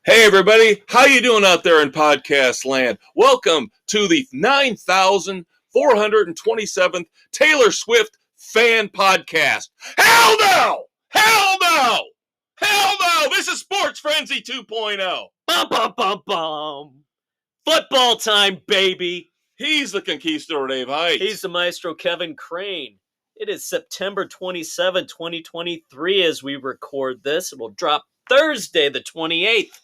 Hey everybody, how you doing out there in podcast land? Welcome to the 9,427th Taylor Swift fan podcast. Hell no! Hell no! Hell no! This is Sports Frenzy 2.0. Bum, bum, bum, bum. Football time, baby. He's the conquistador, Dave Height. He's the maestro, Kevin Crane. It is September 27, 2023 as we record this. It will drop Thursday, the 28th.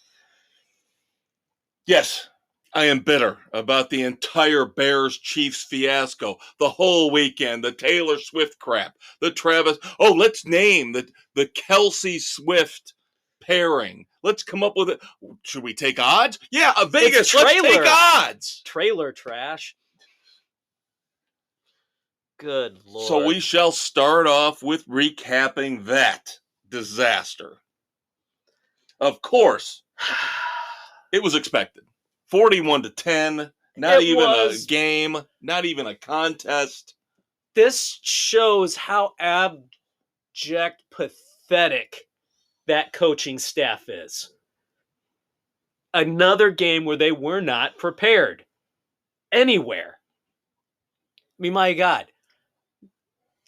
Yes, I am bitter about the entire Bears-Chiefs fiasco, the whole weekend, the Taylor Swift crap, the Travis. Oh, let's name the Kelce-Swift pairing. Let's come up with it. Should we take odds? Yeah, Vegas, let's take odds. Trailer trash. Good Lord. So we shall start off with recapping that disaster. Of course, it was expected. 41-10, not even a game, not even a contest. This shows how abject, pathetic that coaching staff is. Another game where they were not prepared. Anywhere. I mean, my God.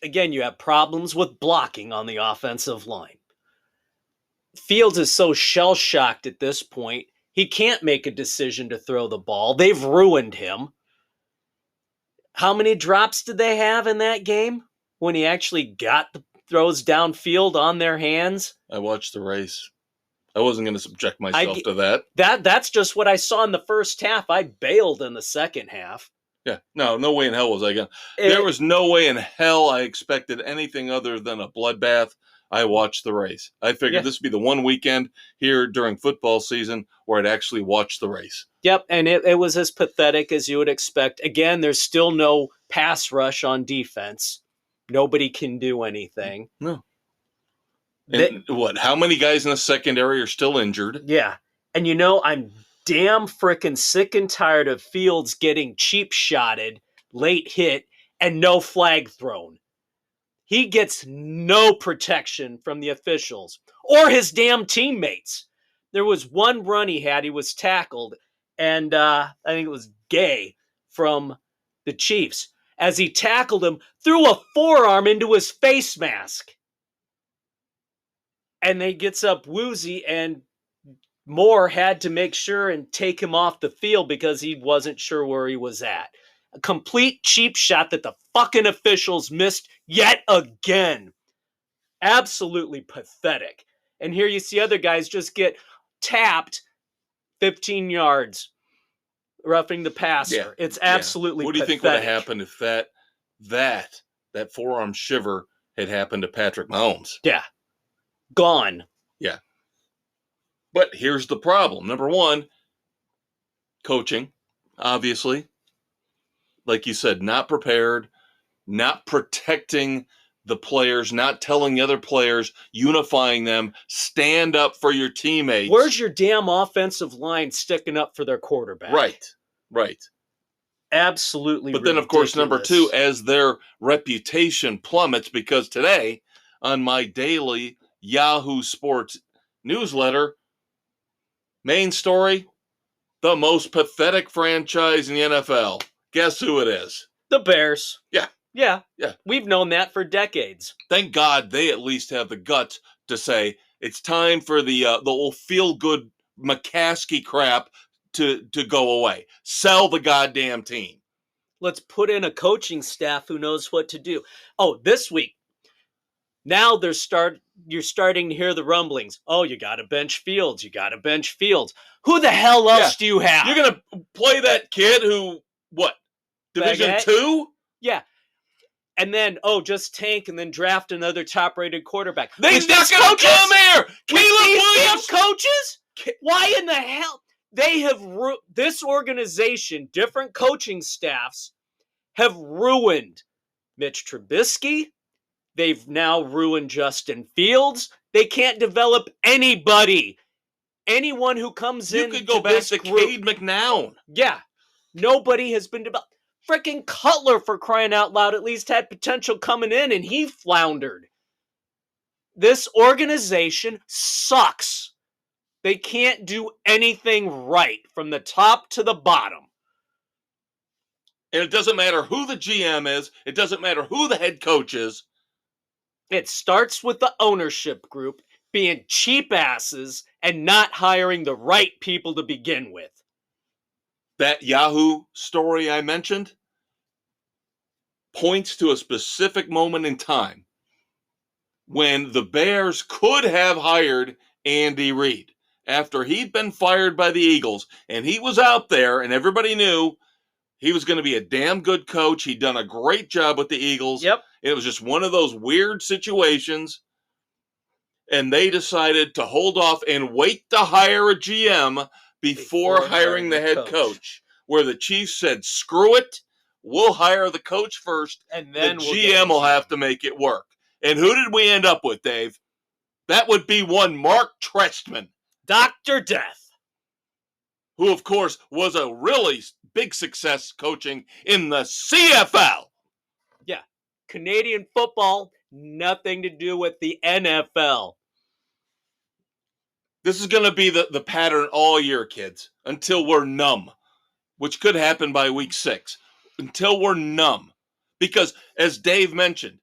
Again, you have problems with blocking on the offensive line. Fields is so shell-shocked at this point, he can't make a decision to throw the ball. They've ruined him. How many drops did they have in that game when he actually got the throws downfield on their hands? I watched the race. I wasn't going to subject myself to that. That's just what I saw in the first half. I bailed in the second half. Yeah, no way in hell was I going to. There was no way in hell I expected anything other than a bloodbath. I watched the race. I figured this would be the one weekend here during football season where I'd actually watch the race. Yep, and it was as pathetic as you would expect. Again, there's still no pass rush on defense. Nobody can do anything. No. And how many guys in the secondary are still injured? Yeah, and I'm damn frickin' sick and tired of Fields getting cheap-shotted, late hit, and no flag thrown. He gets no protection from the officials or his damn teammates. There was one run he had. He was tackled, and I think it was Gay from the Chiefs. As he tackled him, threw a forearm into his face mask. And he gets up woozy, and Moore had to make sure and take him off the field because he wasn't sure where he was at. A complete cheap shot that the fucking officials missed yet again. Absolutely pathetic. And here you see other guys just get tapped 15 yards, roughing the passer. Yeah. It's absolutely What do you pathetic. think would have happened if that forearm shiver had happened to Patrick Mahomes? Yeah. Gone. Yeah. But here's the problem. Number one, coaching, obviously. Like you said, not prepared, not protecting the players, not telling the other players, unifying them, stand up for your teammates. Where's your damn offensive line sticking up for their quarterback? Right. Absolutely. But then, of course, number two, as their reputation plummets, because today on my daily Yahoo Sports newsletter, main story, the most pathetic franchise in the NFL. Guess who it is? The Bears. Yeah. We've known that for decades. Thank God they at least have the guts to say it's time for the old feel-good McCaskey crap to go away. Sell the goddamn team. Let's put in a coaching staff who knows what to do. Oh, this week, now you're starting to hear the rumblings. Oh, you got to bench Fields. Who the hell else do you have? You're going to play that kid who, what? Division 2? Yeah. And then, just tank and then draft another top-rated quarterback. They're not going to come here! Caleb Williams! Coaches? Why in the hell? They have this organization, different coaching staffs, have ruined Mitch Trubisky. They've now ruined Justin Fields. They can't develop anybody. Anyone who comes in. You could go back to Cade McNown. Yeah. Nobody has been developed. Frickin' Cutler, for crying out loud, at least had potential coming in, and he floundered. This organization sucks. They can't do anything right from the top to the bottom. And it doesn't matter who the GM is. It doesn't matter who the head coach is. It starts with the ownership group being cheap asses and not hiring the right people to begin with. That Yahoo story I mentioned points to a specific moment in time when the Bears could have hired Andy Reid after he'd been fired by the Eagles, and he was out there and everybody knew he was going to be a damn good coach. He'd done a great job with the Eagles. Yep. It was just one of those weird situations, and they decided to hold off and wait to hire a GM before hiring the head coach, where the Chiefs said, screw it, we'll hire the coach first, and then the GM will have to make it work. And who did we end up with, Dave? That would be one Mark Trestman. Dr. Death. Who, of course, was a really big success coaching in the CFL. Yeah. Canadian football, nothing to do with the NFL. This is going to be the pattern all year, kids, until we're numb, which could happen by week 6. Until we're numb. Because, as Dave mentioned,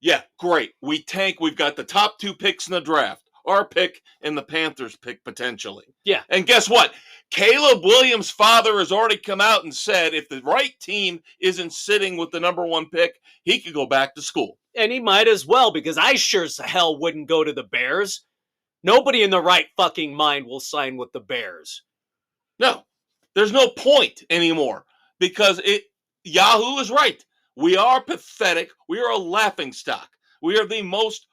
yeah, great. We tank. We've got the top 2 picks in the draft. Our pick and the Panthers pick potentially. Yeah. And guess what? Caleb Williams' father has already come out and said if the right team isn't sitting with the number 1 pick, he could go back to school. And he might as well, because I sure as hell wouldn't go to the Bears. Nobody in the right fucking mind will sign with the Bears. No, there's no point anymore because Yahoo is right. We are pathetic. We are a laughingstock. We are the most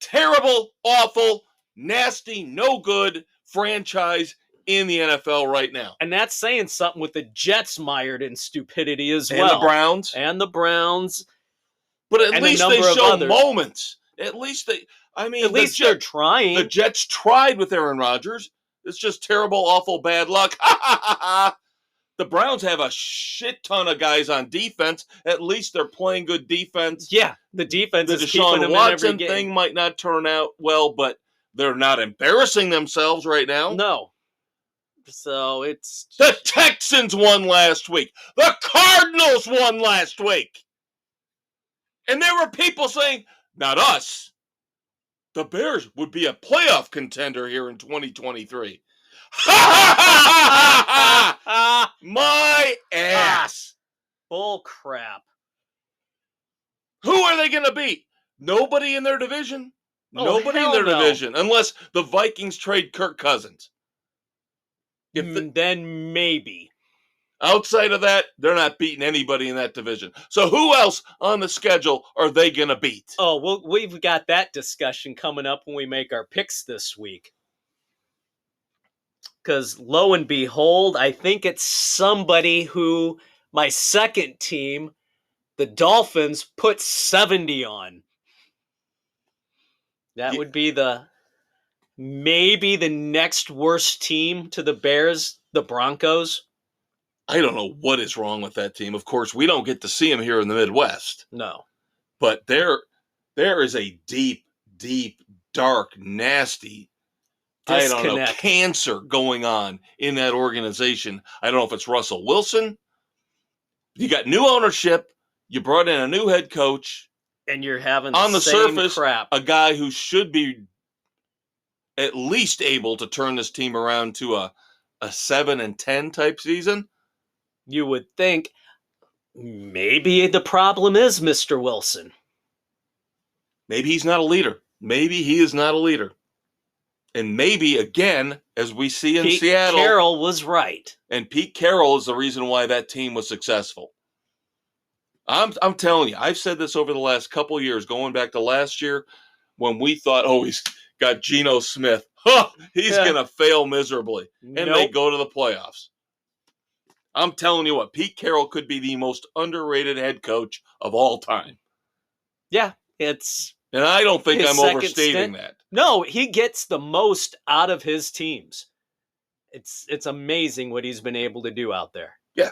terrible, awful, nasty, no good franchise in the NFL right now. And that's saying something with the Jets mired in stupidity as well. And the Browns. And the Browns. But at least they show moments. At least they're trying. The Jets tried with Aaron Rodgers. It's just terrible, awful, bad luck. The Browns have a shit ton of guys on defense. At least they're playing good defense. Yeah, the defense is keeping them Deshaun in Watson every game. thing might not turn out well, but they're not embarrassing themselves right now. No. So it's... The Texans won last week. The Cardinals won last week. And there were people saying, not us. The Bears would be a playoff contender here in 2023. My ass. Bull crap. Who are they going to beat? Nobody in their division? Nobody in their division, unless the Vikings trade Kirk Cousins. Then maybe. Outside of that, they're not beating anybody in that division. So who else on the schedule are they going to beat? Oh, well, we've got that discussion coming up when we make our picks this week. Because lo and behold, I think it's somebody who my second team, the Dolphins, put 70 on. That would be maybe the next worst team to the Bears, the Broncos. I don't know what is wrong with that team. Of course, we don't get to see them here in the Midwest. No. But there is a deep, deep, dark, nasty, cancer going on in that organization. I don't know if it's Russell Wilson. You got new ownership. You brought in a new head coach. And you're having on the same surface, crap. A guy who should be at least able to turn this team around to a 7-10 type season. You would think maybe the problem is Mr. Wilson. Maybe he's not a leader. Maybe he is not a leader. And maybe, again, as we see in Seattle... Pete Carroll was right. And Pete Carroll is the reason why that team was successful. I'm telling you, I've said this over the last couple years, going back to last year, when we thought, he's got Geno Smith. He's going to fail miserably. And they go to the playoffs. I'm telling you what, Pete Carroll could be the most underrated head coach of all time. Yeah, and I don't think I'm overstating that. No, he gets the most out of his teams. It's amazing what he's been able to do out there. Yeah.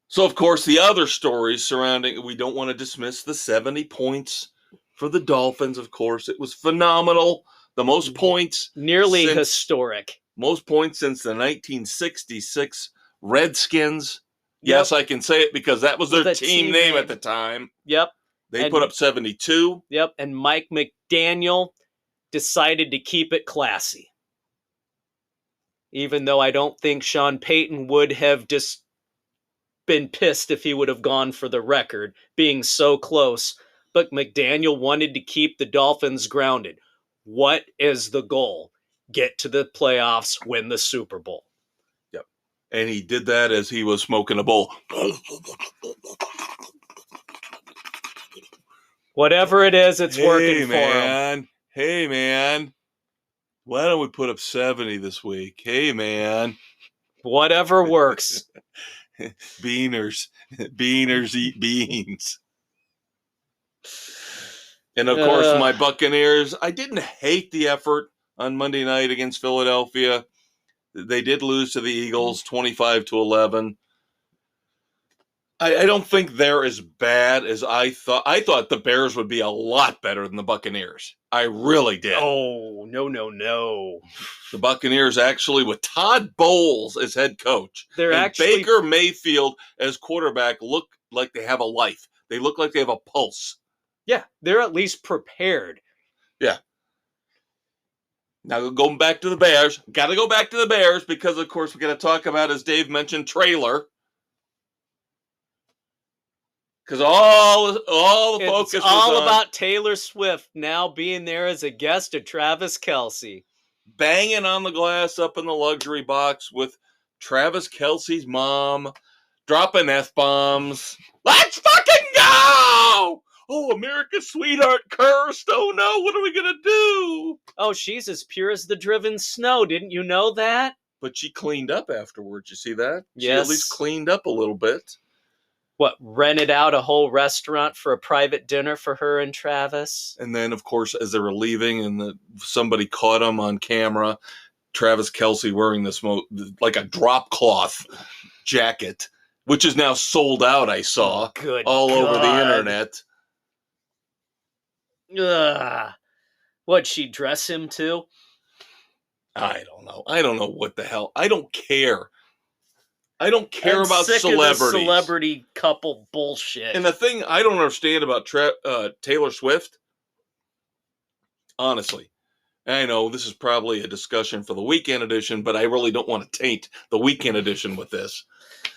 So, of course, the other stories surrounding, we don't want to dismiss the 70 points for the Dolphins, of course. It was phenomenal. The most points. Nearly historic. Most points since the 1966 Redskins. Yep. Yes, I can say it because that was their team name at the time. Yep. They put up 72. Yep. And Mike McDaniel decided to keep it classy. Even though I don't think Sean Payton would have just been pissed if he would have gone for the record, being so close. But McDaniel wanted to keep the Dolphins grounded. What is the goal? Get to the playoffs, win the Super Bowl. Yep. And he did that as he was smoking a bowl. Whatever it is, it's working for him. Hey, man. Why don't we put up 70 this week? Hey, man. Whatever works. Beaners eat beans. And, of course, my Buccaneers, I didn't hate the effort on Monday night against Philadelphia. They did lose to the Eagles 25-11. I don't think they're as bad as I thought. I thought the Bears would be a lot better than the Buccaneers. I really did. Oh, no. The Buccaneers actually, with Todd Bowles as head coach, Baker Mayfield as quarterback, look like they have a life. They look like they have a pulse. Yeah, they're at least prepared. Yeah. Now, going back to the Bears. Got to go back to the Bears because, of course, we got to talk about, as Dave mentioned, trailer. Because all the focus was all about Taylor Swift now being there as a guest of Travis Kelce. Banging on the glass up in the luxury box with Travis Kelce's mom, dropping F-bombs. Let's fucking go! Oh, America's sweetheart cursed. Oh, no, what are we going to do? Oh, she's as pure as the driven snow. Didn't you know that? But she cleaned up afterwards. You see that? Yes. She at least cleaned up a little bit. What, rented out a whole restaurant for a private dinner for her and Travis? And then, of course, as they were leaving and somebody caught him on camera, Travis Kelce wearing this like a drop cloth jacket, which is now sold out, I saw, over the internet. Ugh. What'd she dress him to? I don't know. I don't know what the hell. I don't care. I don't care about celebrities. Of the celebrity couple bullshit. And the thing I don't understand about Taylor Swift, honestly, I know this is probably a discussion for the weekend edition, but I really don't want to taint the weekend edition with this.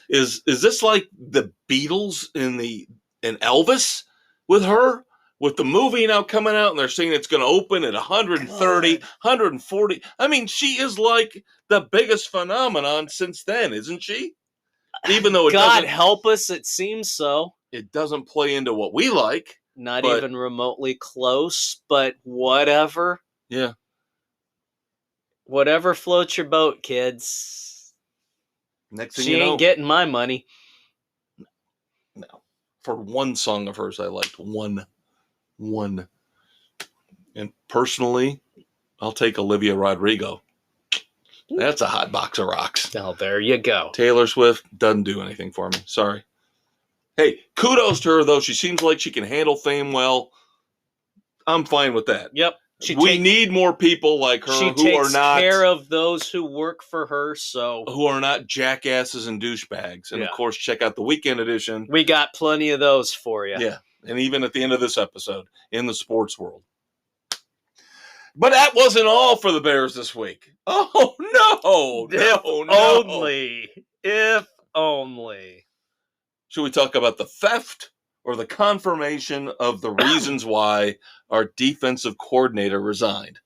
Is this like the Beatles and Elvis with her? With the movie now coming out and they're saying it's going to open at 130, 140. I mean, she is like the biggest phenomenon since then, isn't she? Even though God help us, it seems so. It doesn't play into what we like. Not even remotely close, but whatever. Yeah. Whatever floats your boat, kids. Next thing you know. She ain't getting my money. No. For one song of hers I liked. One. And personally, I'll take Olivia Rodrigo. That's a hot box of rocks. Oh, there you go. Taylor Swift doesn't do anything for me. Sorry. Hey, kudos to her, though. She seems like she can handle fame well. I'm fine with that. Yep. We need more people like her who are not... She takes care of those who work for her, so... Who are not jackasses and douchebags. And, of course, check out the weekend edition. We got plenty of those for you. Yeah. And even at the end of this episode, in the sports world. But that wasn't all for the Bears this week. Oh, no. If only. Should we talk about the theft or the confirmation of the reasons why our defensive coordinator resigned?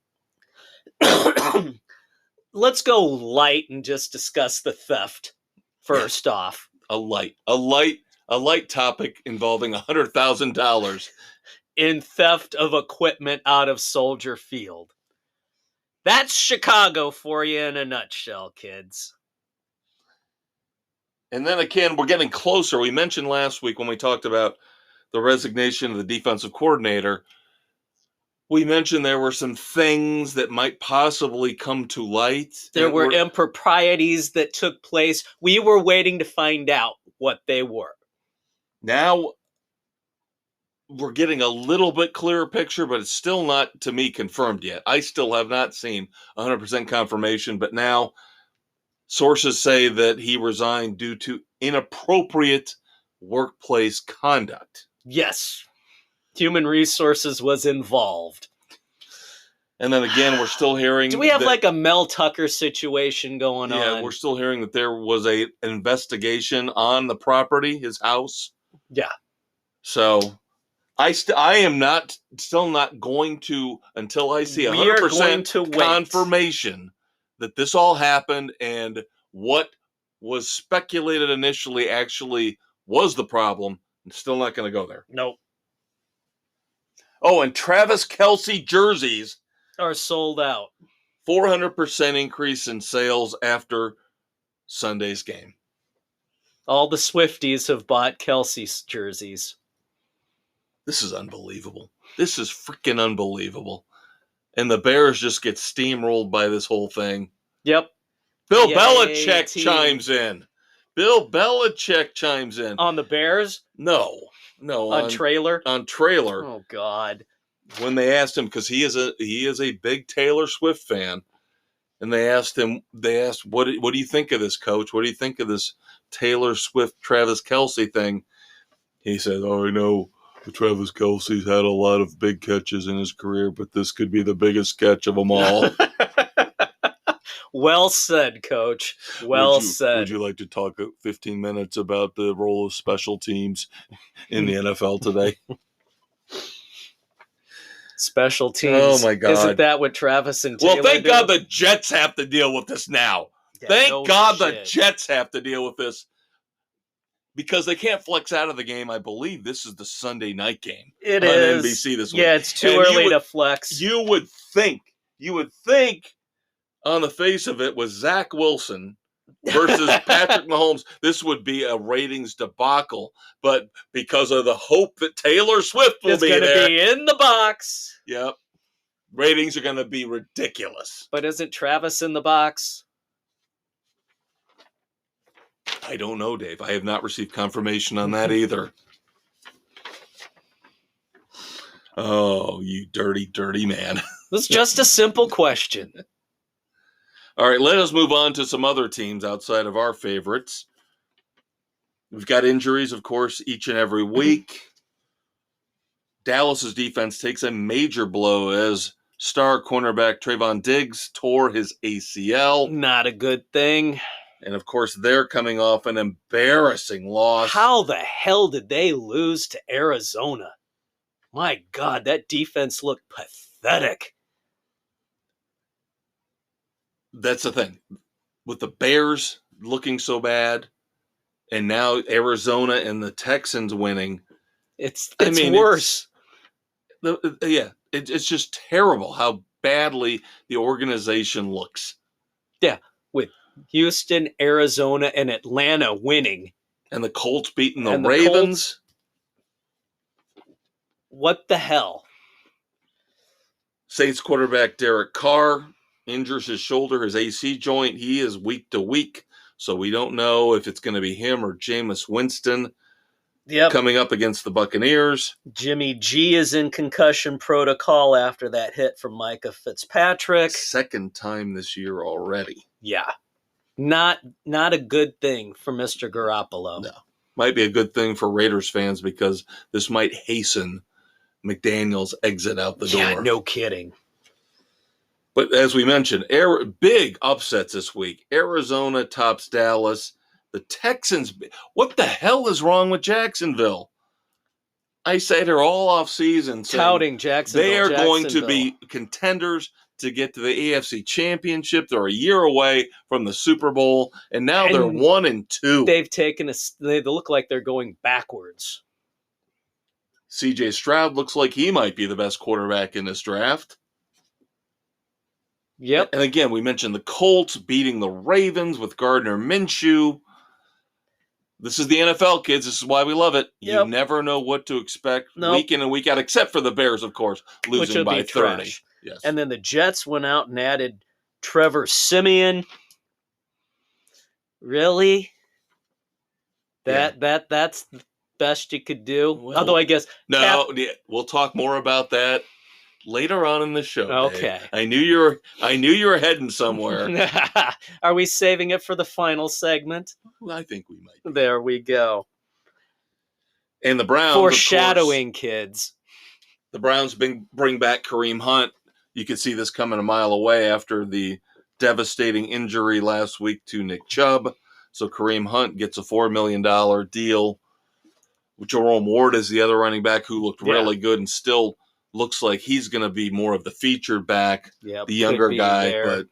Let's go light and just discuss the theft first off. A light topic involving $100,000 in theft of equipment out of Soldier Field. That's Chicago for you in a nutshell, kids. And then again, we're getting closer. We mentioned last week when we talked about the resignation of the defensive coordinator, we mentioned there were some things that might possibly come to light. There were improprieties that took place. We were waiting to find out what they were. Now, we're getting a little bit clearer picture, but it's still not, to me, confirmed yet. I still have not seen 100% confirmation, but now sources say that he resigned due to inappropriate workplace conduct. Yes. Human resources was involved. And then again, we're still hearing... Do we have like a Mel Tucker situation going on? Yeah, we're still hearing that there was an investigation on the property, his house. Yeah. So I am still not going to, until I see 100% confirmation that this all happened and what was speculated initially actually was the problem. I'm still not going to go there. Nope. Oh, and Travis Kelce jerseys are sold out. 400% increase in sales after Sunday's game. All the Swifties have bought Kelce's jerseys. This is unbelievable. This is freaking unbelievable. And the Bears just get steamrolled by this whole thing. Yep. Bill Belichick chimes in. Bill Belichick chimes in. On the Bears? No. On Trailer? On Trailer. Oh, God. When they asked him, because he is a big Taylor Swift fan, and they asked, what do you think of this, coach? What do you think of this Taylor Swift Travis Kelce thing? He said, I know Travis Kelce's had a lot of big catches in his career, but this could be the biggest catch of them all. Well said, Coach. Well said. Would you like to talk 15 minutes about the role of special teams in the NFL today? Special teams. Oh, my God. Isn't that what Travis and Taylor thank do? God the Jets have to deal with this now. Yeah, thank God the Jets have to deal with this. Because they can't flex out of the game. I believe this is the Sunday night game. It on is. NBC this week. Yeah, it's too early to flex. You would think on the face of it, with Zach Wilson versus Patrick Mahomes, this would be a ratings debacle. But because of the hope that Taylor Swift will be there. It's going to be in the box. Yep. Ratings are going to be ridiculous. But isn't Travis in the box? I don't know, Dave. I have not received confirmation on that either. Oh, you dirty, dirty man. It's just a simple question. All right, let us move on to some other teams outside of our favorites. We've got injuries, of course, each and every week. Dallas's defense takes a major blow as star cornerback Trayvon Diggs tore his ACL. Not a good thing. And, of course, they're coming off an embarrassing loss. How the hell did they lose to Arizona? My God, that defense looked pathetic. That's the thing. With the Bears looking so bad, and now Arizona and the Texans winning. It's worse. It's just terrible how badly the organization looks. Yeah, with Houston, Arizona, and Atlanta winning. And the Colts beating the Ravens. What the hell? Saints quarterback Derek Carr injures his shoulder, his AC joint. He is week to week, so we don't know if it's going to be him or Jameis Winston coming up against the Buccaneers. Jimmy G is in concussion protocol after that hit from Micah Fitzpatrick. Second time this year already. Yeah. Not a good thing for Mr. Garoppolo. No. Might be a good thing for Raiders fans because this might hasten McDaniel's exit out the door. Yeah, no kidding. But as we mentioned, big upsets this week. Arizona tops Dallas. The Texans, what the hell is wrong with Jacksonville? I sat here all off season touting Jacksonville. They are going to be contenders to get to the AFC Championship. They're a year away from the Super Bowl, and now they're 1-2. They've taken they look like they're going backwards. CJ Stroud looks like he might be the best quarterback in this draft. Yep. And again, we mentioned the Colts beating the Ravens with Gardner Minshew. This is the NFL, kids. This is why we love it. Yep. You never know what to expect week in and week out, except for the Bears, of course, losing by 30. Yes. And then the Jets went out and added Trevor Siemian. Really? That's best you could do. Well, Although I guess we'll talk more about that later on in the show. Okay. Dave. I knew you were heading somewhere. Are we saving it for the final segment? Well, I think we might be. There we go. And the Browns, foreshadowing, of course, kids. The Browns bring back Kareem Hunt. You could see this coming a mile away after the devastating injury last week to Nick Chubb. So Kareem Hunt gets a $4 million deal. Jerome Ward is the other running back who looked really good and still looks like he's going to be more of the featured back, the younger guy. There. But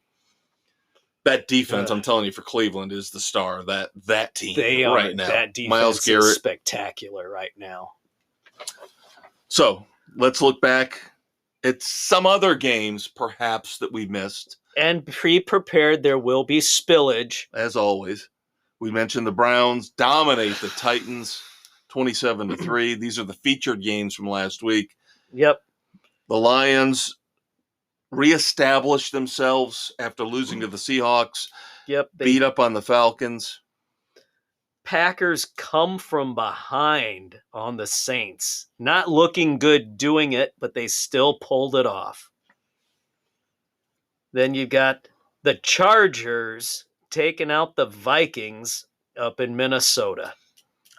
that defense, I'm telling you, for Cleveland is the star of that team right now. That defense Myles Garrett is spectacular right now. So let's look back at some other games, perhaps, that we missed. And pre-prepared, there will be spillage. As always. We mentioned the Browns dominate the Titans 27-3. These are the featured games from last week. Yep. The Lions reestablished themselves after losing to the Seahawks. Yep. Beat up on the Falcons. Packers come from behind on the Saints. Not looking good doing it, but they still pulled it off. Then you got the Chargers taking out the Vikings up in Minnesota.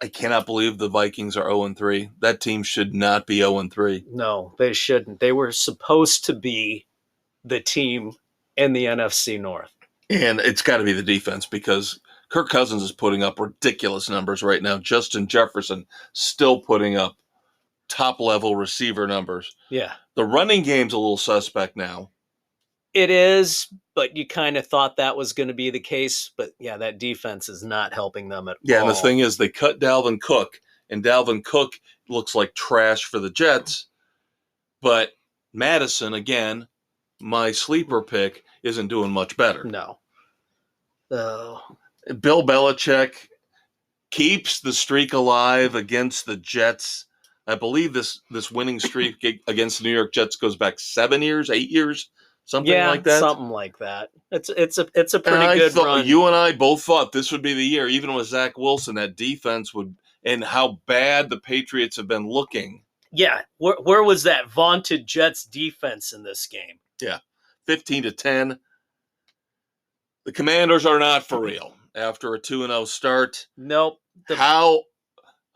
I cannot believe the Vikings are 0-3. That team should not be 0-3. No, they shouldn't. They were supposed to be the team in the NFC North. And it's got to be the defense because Kirk Cousins is putting up ridiculous numbers right now. Justin Jefferson still putting up top-level receiver numbers. Yeah. The running game's a little suspect now. It is, but you kind of thought that was going to be the case. But, yeah, that defense is not helping them at all. Yeah, and the thing is they cut Dalvin Cook, and Dalvin Cook looks like trash for the Jets. But Madison, again, my sleeper pick, isn't doing much better. No. Bill Belichick keeps the streak alive against the Jets. I believe this winning streak against the New York Jets goes back 7 years, 8 years, something like that. Yeah, something like that. It's a pretty good run. You and I both thought this would be the year, even with Zach Wilson, that defense would, and how bad the Patriots have been looking. Yeah, where was that vaunted Jets defense in this game? Yeah, 15-10. The Commanders are not for real after a 2-0 start. Nope. How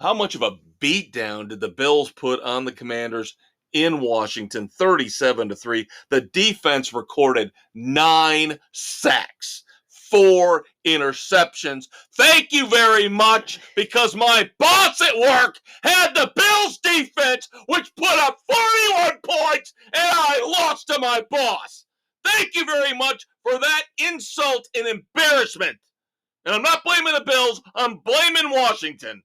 much of a beatdown did the Bills put on the Commanders in Washington? 37-3. The defense recorded 9 sacks, 4 interceptions. Thank you very much, because my boss at work had the Bills defense, which put up 41 points, and I lost to my boss. Thank you very much for that insult and embarrassment. And I'm not blaming the Bills. I'm blaming Washington.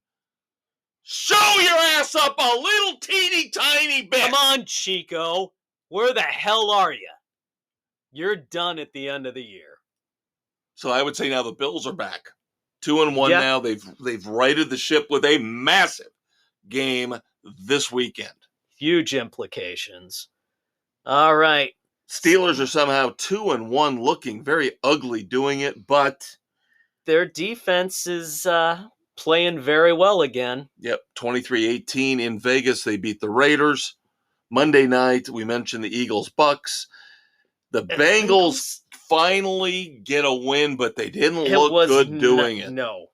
Show your ass up a little teeny tiny bit. Come on, Chico. Where the hell are you? You're done at the end of the year. So I would say now the Bills are back. 2-1 now. They've righted the ship with a massive game this weekend. Huge implications. All right. Steelers are somehow 2-1, looking very ugly doing it, but their defense is playing very well again. Yep, 23-18 in Vegas. They beat the Raiders. Monday night, we mentioned the Eagles-Bucks. The Bengals finally get a win, but they didn't look good doing it. No.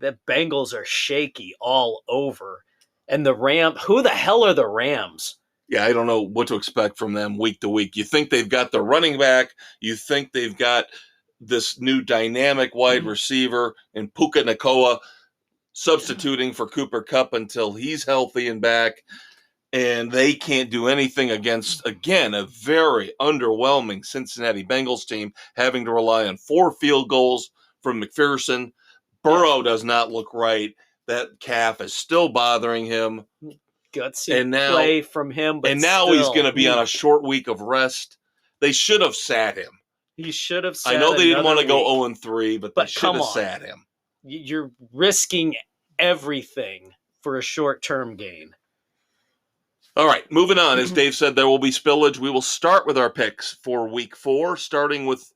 The Bengals are shaky all over. And the Rams, who the hell are the Rams? Yeah, I don't know what to expect from them week to week. You think they've got the running back. You think they've got this new dynamic wide receiver in Puka Nacua substituting for Cooper Kupp until he's healthy and back. And they can't do anything against, again, a very underwhelming Cincinnati Bengals team, having to rely on 4 field goals from McPherson. Burrow does not look right. That calf is still bothering him. Gutsy play from him. But now he's going to be on a short week of rest. They should have sat him. He should have sat him. I know they didn't want to go 0-3, but they should have sat him. You're risking everything for a short-term gain. All right, moving on. As Dave said, there will be spillage. We will start with our picks for Week 4, starting with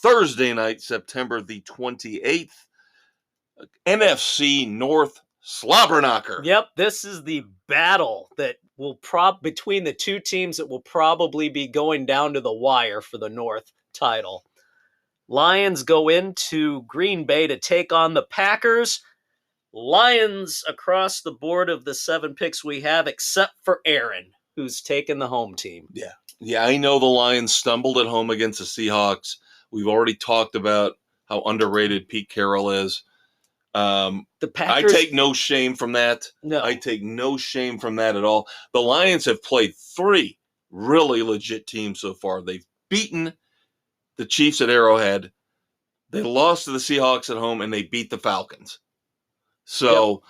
Thursday night, September the 28th. NFC North slobber knocker. Yep, this is the battle that will between the two teams that will probably be going down to the wire for the North title. Lions go into Green Bay to take on the Packers. Lions across the board of the 7 picks we have, except for Aaron, who's taken the home team. Yeah, I know the Lions stumbled at home against the Seahawks. We've already talked about how underrated Pete Carroll is. The Packers, I take no shame from that. No. I take no shame from that at all. The Lions have played 3 really legit teams so far. They've beaten the Chiefs at Arrowhead. They lost to the Seahawks at home, and they beat the Falcons. So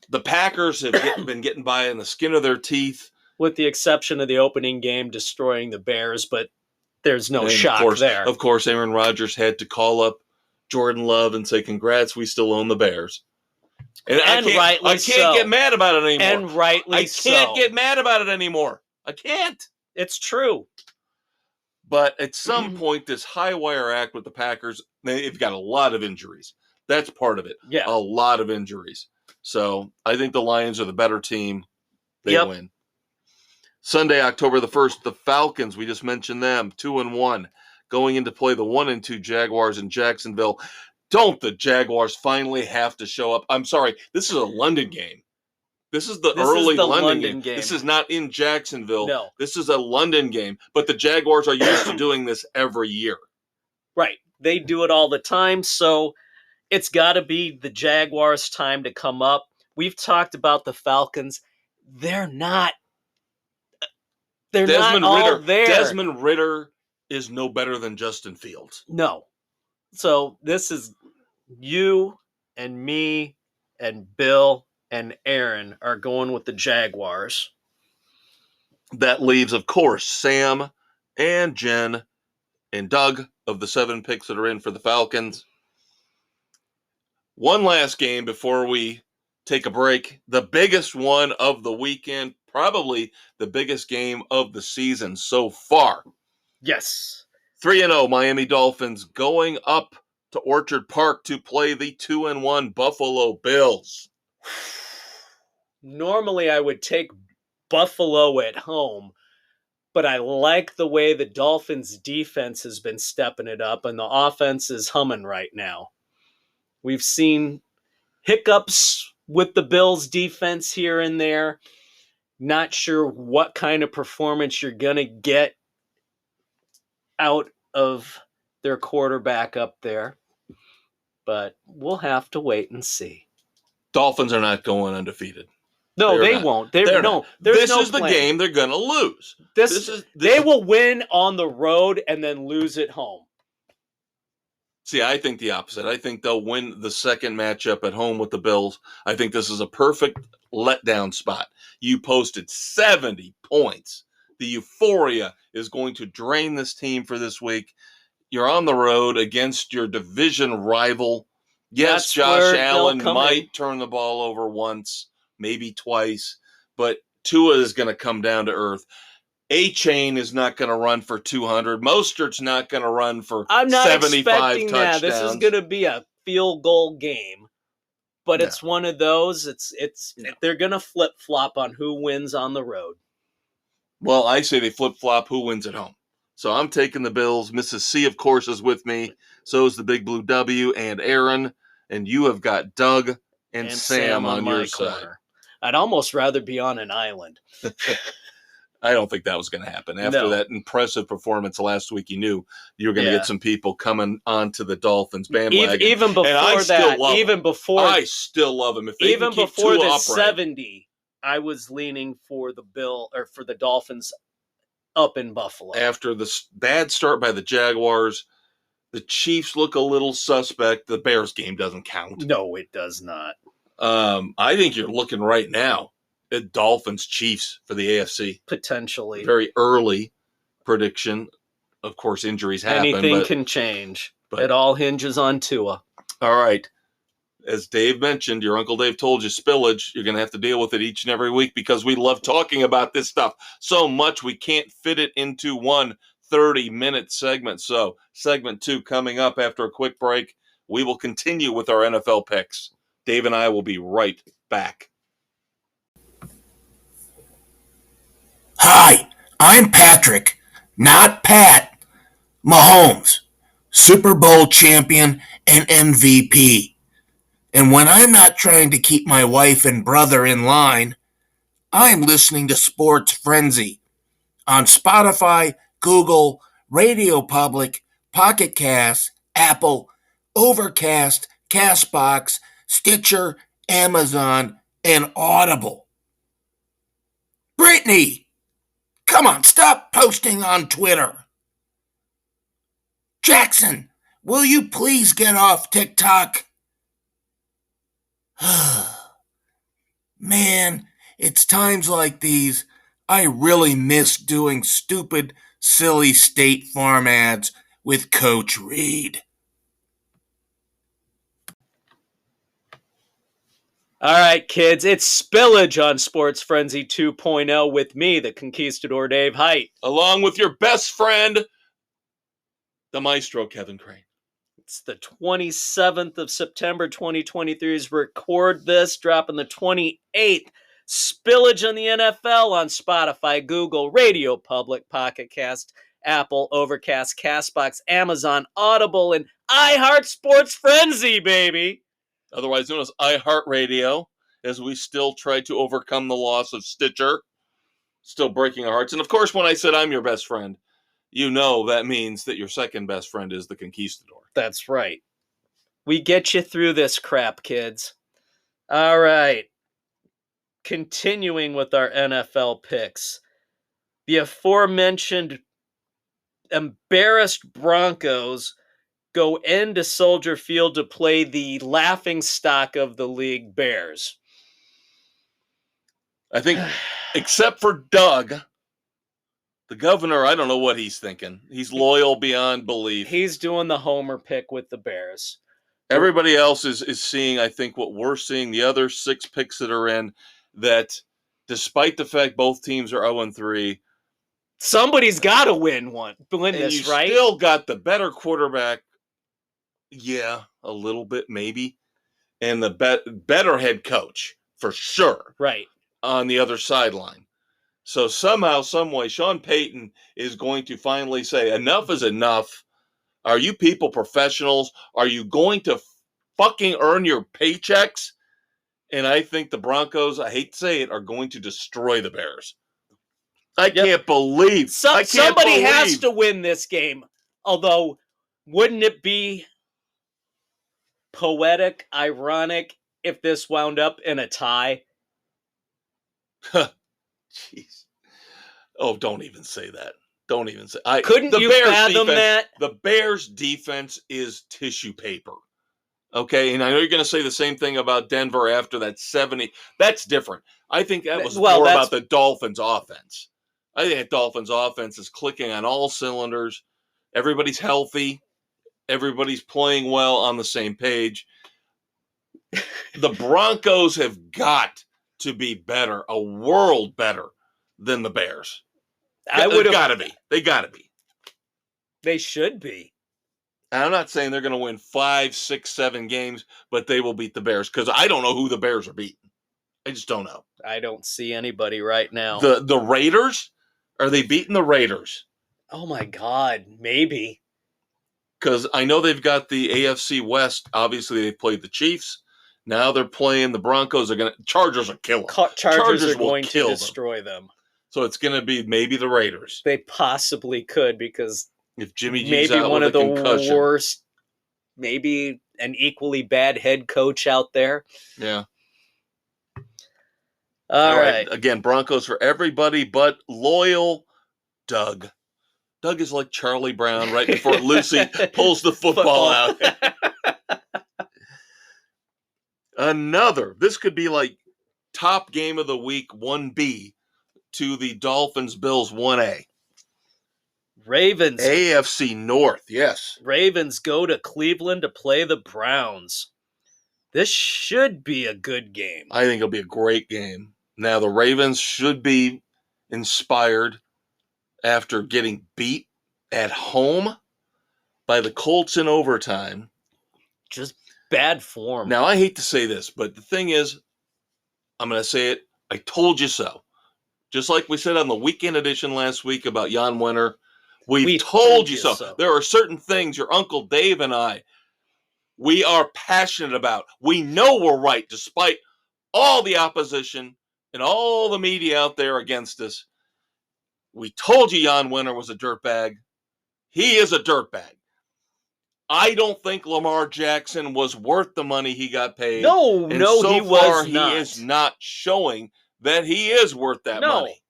the Packers have been getting by in the skin of their teeth. With the exception of the opening game destroying the Bears, but there's no shock there. Of course, Aaron Rodgers had to call up Jordan Love and say, congrats, we still own the Bears. And I can't get mad about it anymore. And rightly so. I can't get mad about it anymore. I can't. It's true. But at some point, this high wire act with the Packers, they've got a lot of injuries. That's part of it. Yeah. A lot of injuries. So I think the Lions are the better team. They win. Sunday, October the 1st, the Falcons, we just mentioned them, 2-1, going in to play the 1-2 Jaguars in Jacksonville. Don't the Jaguars finally have to show up? I'm sorry, this is a London game. This is the early London game. This is not in Jacksonville. No. This is a London game. But the Jaguars are used to doing this every year. Right. They do it all the time, so it's got to be the Jaguars' time to come up. We've talked about the Falcons. They're not all there. Desmond Ridder is no better than Justin Fields. No. So this is you and me and Bill and Aaron are going with the Jaguars. That leaves, of course, Sam and Jen and Doug of the 7 picks that are in for the Falcons. One last game before we take a break. The biggest one of the weekend, probably the biggest game of the season so far. Yes. 3-0 Miami Dolphins going up to Orchard Park to play the 2-1 Buffalo Bills. Normally I would take Buffalo at home, but I like the way the Dolphins defense has been stepping it up and the offense is humming right now. We've seen hiccups with the Bills defense here and there. Not sure what kind of performance you're going to get out of their quarterback up there, but we'll have to wait and see. Dolphins are not going undefeated. No, they won't. This is the game they're going to lose. They will win on the road and then lose at home. See, I think the opposite. I think they'll win the second matchup at home with the Bills. I think this is a perfect letdown spot. You posted 70 points. The euphoria is going to drain this team for this week. You're on the road against your division rival. Yes, Josh Allen might turn the ball over once, maybe twice, but Tua is going to come down to earth. A-Chain is not going to run for 200. Mostert's not going to run for 75 touchdowns. I'm not expecting that. This is going to be a field goal game, but it's one of those. They're going to flip-flop on who wins on the road. Well, I say they flip-flop who wins at home. So I'm taking the Bills. Mrs. C, of course, is with me. So is the Big Blue W and Aaron. And you have got Doug and Sam on your side. I'd almost rather be on an island. I don't think that was going to happen. After that impressive performance last week, you knew you were going to get some people coming onto the Dolphins bandwagon. Even before I still love them. If they even can keep before Tua the upright, 70, I was leaning for for the Dolphins up in Buffalo. After the bad start by the Jaguars, the Chiefs look a little suspect. The Bears game doesn't count. No, it does not. I think you're looking right now at Dolphins-Chiefs for the AFC. Potentially. Very early prediction. Of course, injuries happen. Anything can change. But it all hinges on Tua. All right. As Dave mentioned, your Uncle Dave told you, spillage, you're going to have to deal with it each and every week because we love talking about this stuff so much we can't fit it into one 30-minute segment. So segment 2 coming up after a quick break. We will continue with our NFL picks. Dave and I will be right back. Hi, I'm Patrick, not Pat, Mahomes, Super Bowl champion and MVP. And when I'm not trying to keep my wife and brother in line, I'm listening to Sports Frenzy on Spotify, Google, Radio Public, Pocket Cast, Apple, Overcast, Castbox, Stitcher, Amazon, and Audible. Brittany! Come on, stop posting on Twitter. Jackson, will you please get off TikTok? Man, it's times like these I really miss doing stupid, silly State Farm ads with Coach Reed. All right, kids, it's Spillage on Sports Frenzy 2.0 with me, the Conquistador Dave Height. Along with your best friend, the maestro, Kevin Crane. It's the 27th of September, 2023 as we record this, dropping the 28th. Spillage on the NFL on Spotify, Google, Radio Public, Pocket Cast, Apple, Overcast, Castbox, Amazon, Audible, and iHeart Sports Frenzy, baby. Otherwise known as iHeartRadio, as we still try to overcome the loss of Stitcher. Still breaking our hearts. And of course, when I said I'm your best friend, you know that means that your second best friend is the Conquistador. That's right. We get you through this crap, kids. All right. Continuing with our NFL picks. The aforementioned embarrassed Broncos go into Soldier Field to play the laughingstock of the league, Bears. I think, except for Doug, the governor, I don't know what he's thinking. He's loyal beyond belief. He's doing the homer pick with the Bears. Everybody else is seeing, I think, what we're seeing, the other 6 picks that are in, that despite the fact both teams are 0-3, somebody's got to win this, you right? Still got the better quarterback. Yeah, a little bit maybe. And the better head coach, for sure. Right. On the other sideline. So somehow, some way, Sean Payton is going to finally say, enough is enough. Are you people professionals? Are you going to fucking earn your paychecks? And I think the Broncos, I hate to say it, are going to destroy the Bears. I can't believe. Somebody has to win this game. Although, wouldn't it be poetic, ironic, if this wound up in a tie? Jeez. Oh, don't even say that. Don't even say. Couldn't you fathom that? The Bears' defense is tissue paper. Okay, and I know you're going to say the same thing about Denver after that 70. That's different. I think that was more about the Dolphins' offense. I think the Dolphins' offense is clicking on all cylinders. Everybody's healthy. Everybody's playing well on the same page. The Broncos have got to be better, a world better than the Bears. They got to be. They got to be. They should be. I'm not saying they're going to win 5, 6, 7 games, but they will beat the Bears because I don't know who the Bears are beating. I just don't know. I don't see anybody right now. The Raiders? Are they beating the Raiders? Oh, my God. Maybe. Because I know they've got the AFC West. Obviously, they played the Chiefs. Now they're playing the Broncos. Chargers are killing. Chargers are going to destroy them. So it's going to be maybe the Raiders. They possibly could because if Jimmy G's maybe out one with of a concussion. The worst, maybe an equally bad head coach out there. Yeah. All right. Again, Broncos for everybody but loyal Doug. Doug is like Charlie Brown right before Lucy pulls the football out. This could be like top game of the week, 1B, to the Dolphins-Bills 1A. Ravens. AFC North, yes. Ravens go to Cleveland to play the Browns. This should be a good game. I think it'll be a great game. Now, the Ravens should be inspired after getting beat at home by the Colts in overtime. bad form. Now, I hate to say this, but the thing is, I'm going to say it. I told you so. Just like we said on the weekend edition last week about Jan Wenner, we told you so. There are certain things your Uncle Dave and I, we are passionate about. We know we're right despite all the opposition and all the media out there against us. We told you Jan Wenner was a dirtbag. He is a dirtbag. I don't think Lamar Jackson was worth the money he got paid. No, so he far, was not. He is not showing that he is worth that money.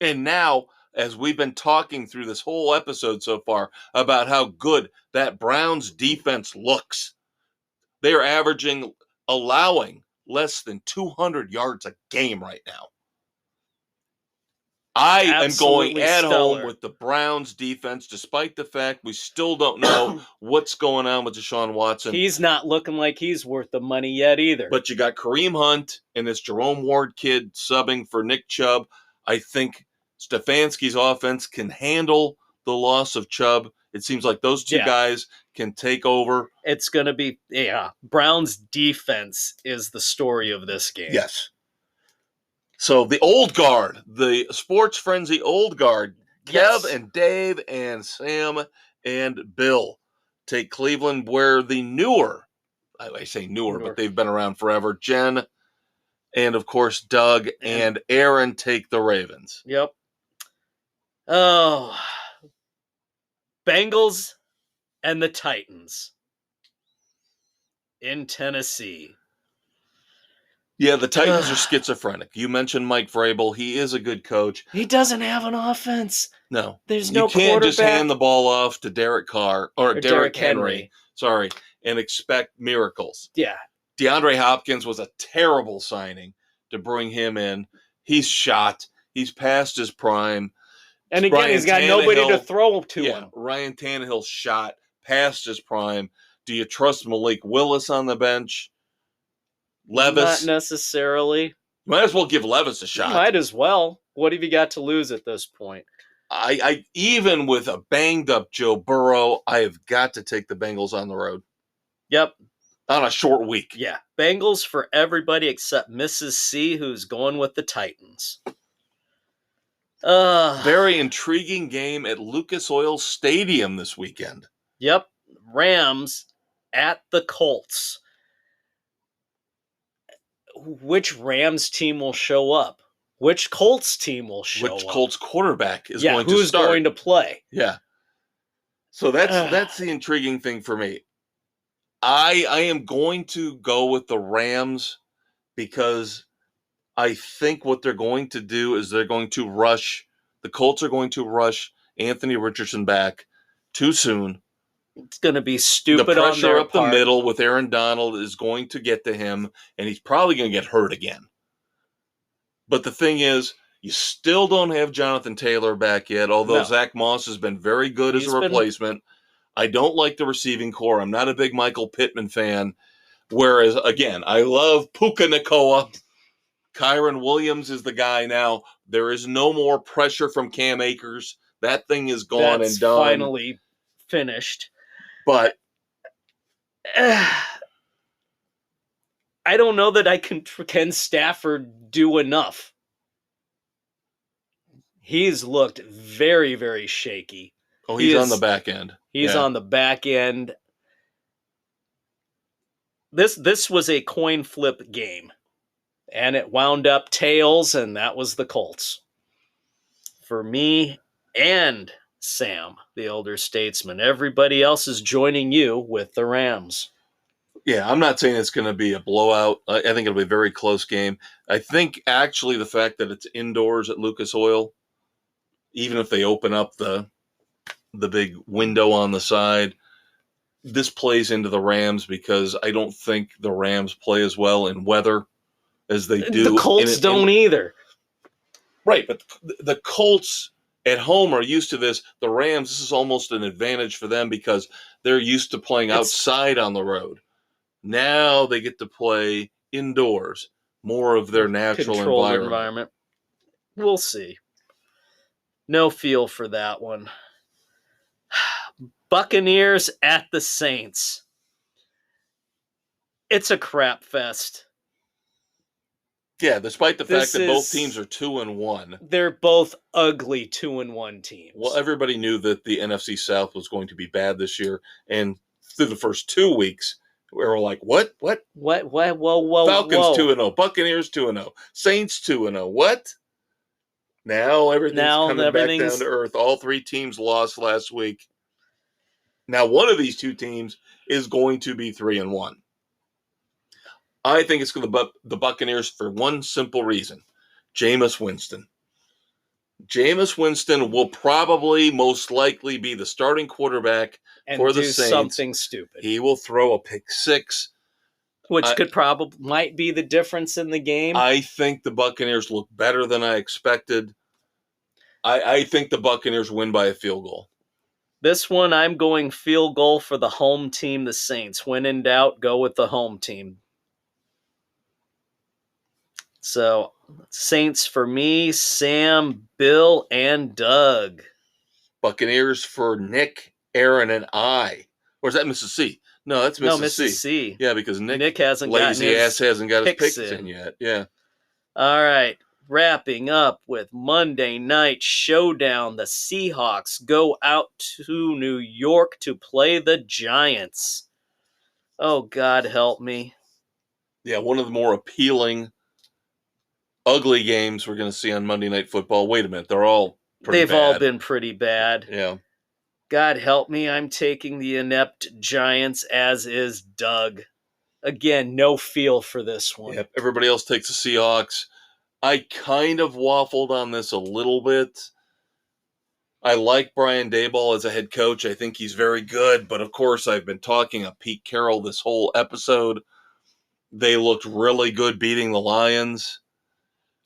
And now, as we've been talking through this whole episode so far about how good that Browns defense looks, they are allowing less than 200 yards a game right now. I am going at home with the Browns defense, despite the fact we still don't know what's going on with Deshaun Watson. He's not looking like he's worth the money yet either. But you got Kareem Hunt and this Jerome Ward kid subbing for Nick Chubb. I think Stefanski's offense can handle the loss of Chubb. It seems like those two guys can take over. It's going to be, Browns defense is the story of this game. Yes. So the old guard, the sports frenzy old guard, Kev and Dave and Sam and Bill take Cleveland, where the newer, I say newer, but they've been around forever, Jen and, of course, Doug and Aaron take the Ravens. Yep. Oh, Bengals and the Titans in Tennessee. Yeah, the Titans are schizophrenic. You mentioned Mike Vrabel. He is a good coach. He doesn't have an offense. No. There's no quarterback. You can't just hand the ball off to Derek Carr or Derek Henry. Sorry, and expect miracles. Yeah. DeAndre Hopkins was a terrible signing to bring him in. He's shot. He's past his prime. And again, he's got nobody to throw to him. Ryan Tannehill's shot, past his prime. Do you trust Malik Willis on the bench? Levis? Not necessarily. Might as well give Levis a shot. Might as well. What have you got to lose at this point? I even with a banged up Joe Burrow, I have got to take the Bengals on the road. Yep. On a short week. Yeah. Bengals for everybody except Mrs. C, who's going with the Titans. Very intriguing game at Lucas Oil Stadium this weekend. Yep. Rams at the Colts. Which Rams team will show up? Which Colts team will show up? Which Colts quarterback is going to start? Who's going to play? Yeah. So that's the intriguing thing for me. I am going to go with the Rams because I think what they're going to do is they're going to rush. The Colts are going to rush Anthony Richardson back too soon. It's going to be stupid on their part. The pressure up the middle with Aaron Donald is going to get to him, and he's probably going to get hurt again. But the thing is, you still don't have Jonathan Taylor back yet, although Zach Moss has been very good as a replacement. I don't like the receiving core. I'm not a big Michael Pittman fan. Whereas, again, I love Puka Nacua. Kyron Williams is the guy now. There is no more pressure from Cam Akers. That thing is gone and done. Finally finished. But I don't know that I can Stafford do enough. He's looked very, very shaky. Oh, he's on the back end. He's on the back end. This was a coin flip game, and it wound up tails, and that was the Colts. For me and Sam, the elder statesman. Everybody else is joining you with the Rams. Yeah, I'm not saying it's going to be a blowout. I think it'll be a very close game. I think actually the fact that it's indoors at Lucas Oil, even if they open up the big window on the side, this plays into the Rams because I don't think the Rams play as well in weather as they do. The Colts don't either. Right, but the Colts at home are used to this. The Rams, this is almost an advantage for them because they're used to playing outside on the road. Now they get to play indoors, more of their natural environment. We'll see. No feel for that one. Buccaneers at the Saints. It's a crap fest. Yeah, despite the fact This that both is- teams are 2-1. They're both ugly 2-1 teams. Well, everybody knew that the NFC South was going to be bad this year, and through the first 2 weeks, we were like, what? What? Whoa. Falcons 2-0, Buccaneers 2-0, Saints 2-0. What? Now everything's coming back down to earth. All 3 teams lost last week. Now one of these 2 teams is going to be 3-1. I think it's going to be the Buccaneers for one simple reason. Jameis Winston. Jameis Winston will probably most likely be the starting quarterback for the Saints. Something stupid. He will throw a pick 6. Which might be the difference in the game. I think the Buccaneers look better than I expected. I think the Buccaneers win by a field goal. This one, I'm going field goal for the home team, the Saints. When in doubt, go with the home team. So, Saints for me, Sam, Bill, and Doug. Buccaneers for Nick, Aaron, and I. Or is that Mrs. C? No, that's Mrs. No, Mrs. C. Yeah, because Nick hasn't lazy ass hasn't got his picks in in yet. Yeah. All right. Wrapping up with Monday Night Showdown. The Seahawks go out to New York to play the Giants. Oh, God help me. Yeah, one of the more appealing, ugly games we're going to see on Monday Night Football. Wait a minute. They're all pretty bad. They've all been pretty bad. Yeah. God help me. I'm taking the inept Giants, as is Doug. Again, no feel for this one. Yep. Everybody else takes the Seahawks. I kind of waffled on this a little bit. I like Brian Daboll as a head coach. I think he's very good. But, of course, I've been talking of Pete Carroll this whole episode. They looked really good beating the Lions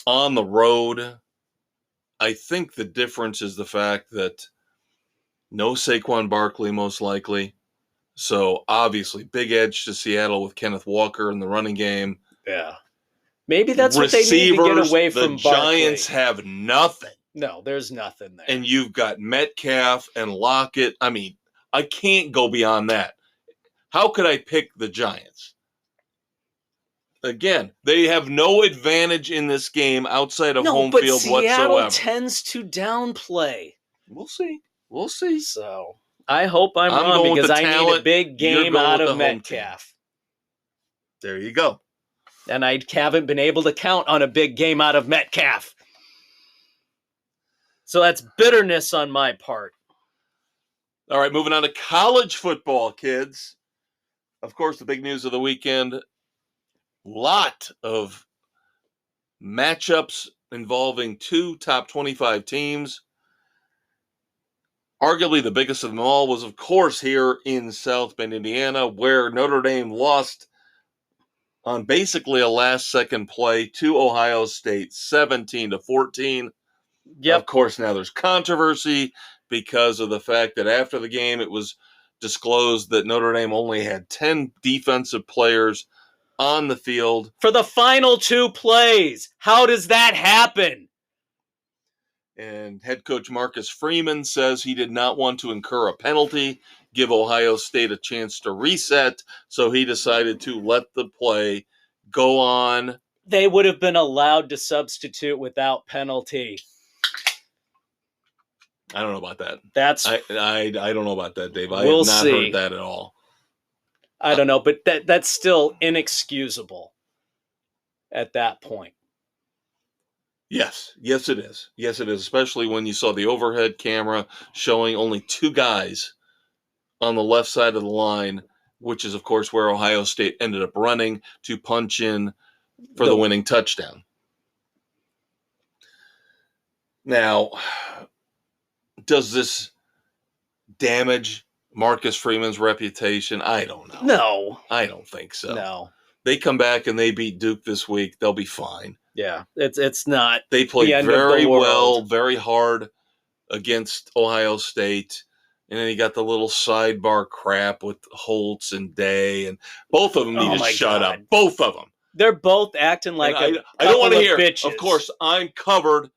on the road. I think the difference is the fact that no Saquon Barkley, most likely. So, obviously, big edge to Seattle with Kenneth Walker in the running game. Yeah. Maybe that's what they need to get away from the Barkley. Giants have nothing. No, there's nothing there. And you've got Metcalf and Lockett. I mean, I can't go beyond that. How could I pick the Giants? Again, they have no advantage in this game outside of home field Seattle whatsoever. Seattle tends to downplay. We'll see. We'll see. So, I hope I'm wrong because I need a big game out of Metcalf. There you go. And I haven't been able to count on a big game out of Metcalf. So that's bitterness on my part. All right, moving on to college football, kids. Of course, the big news of the weekend, lot of matchups involving 2 top 25 teams. Arguably the biggest of them all was, of course, here in South Bend, Indiana, where Notre Dame lost on basically a last-second play to Ohio State, 17-14. Yep. Of course, now there's controversy because of the fact that after the game, it was disclosed that Notre Dame only had 10 defensive players on the field. For the final 2 plays. How does that happen? And head coach Marcus Freeman says he did not want to incur a penalty, give Ohio State a chance to reset, so he decided to let the play go on. They would have been allowed to substitute without penalty. I don't know about that. I don't know about that, Dave. I have not heard that at all. I don't know, but that's still inexcusable at that point. Yes, it is. Yes, it is, especially when you saw the overhead camera showing only 2 guys on the left side of the line, which is, of course, where Ohio State ended up running to punch in for the winning touchdown. Now, does this damage Marcus Freeman's reputation? I don't know. No. I don't think so. No. They come back and they beat Duke this week. They'll be fine. Yeah, it's not. They played very well, very hard against Ohio State. And then you got the little sidebar crap with Holtz and Day, and both of them need to shut up. Both of them. They're both acting like I don't want to hear. Bitches. Of course, I'm covered,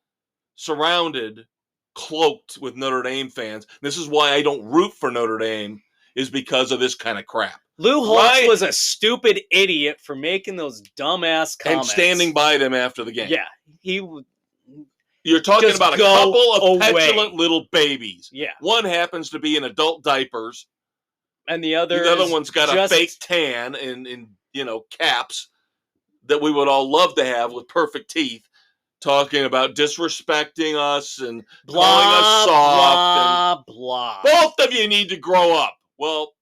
surrounded, cloaked with Notre Dame fans. This is why I don't root for Notre Dame, is because of this kind of crap. Lou Holtz was a stupid idiot for making those dumbass comments. And standing by them after the game. Yeah. You're talking about a couple of petulant little babies. Yeah. One happens to be in adult diapers. And the other one's got a fake tan in caps that we would all love to have with perfect teeth, talking about disrespecting us and calling us soft. Blah. Both of you need to grow up. Well,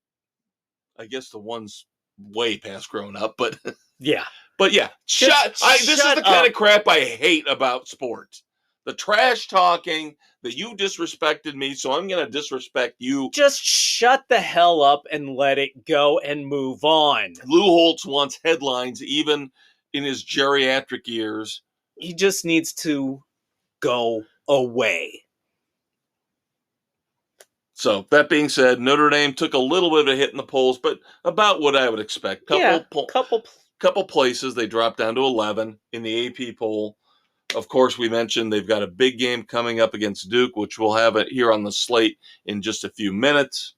I guess the one's way past grown up, but yeah. But yeah, this is the kind of crap I hate about sports. The trash talking that you disrespected me, so I'm going to disrespect you. Just shut the hell up and let it go and move on. Lou Holtz wants headlines even in his geriatric years. He just needs to go away. So, that being said, Notre Dame took a little bit of a hit in the polls, but about what I would expect. Couple places, they dropped down to 11 in the AP poll. Of course, we mentioned they've got a big game coming up against Duke, which we'll have it here on the slate in just a few minutes.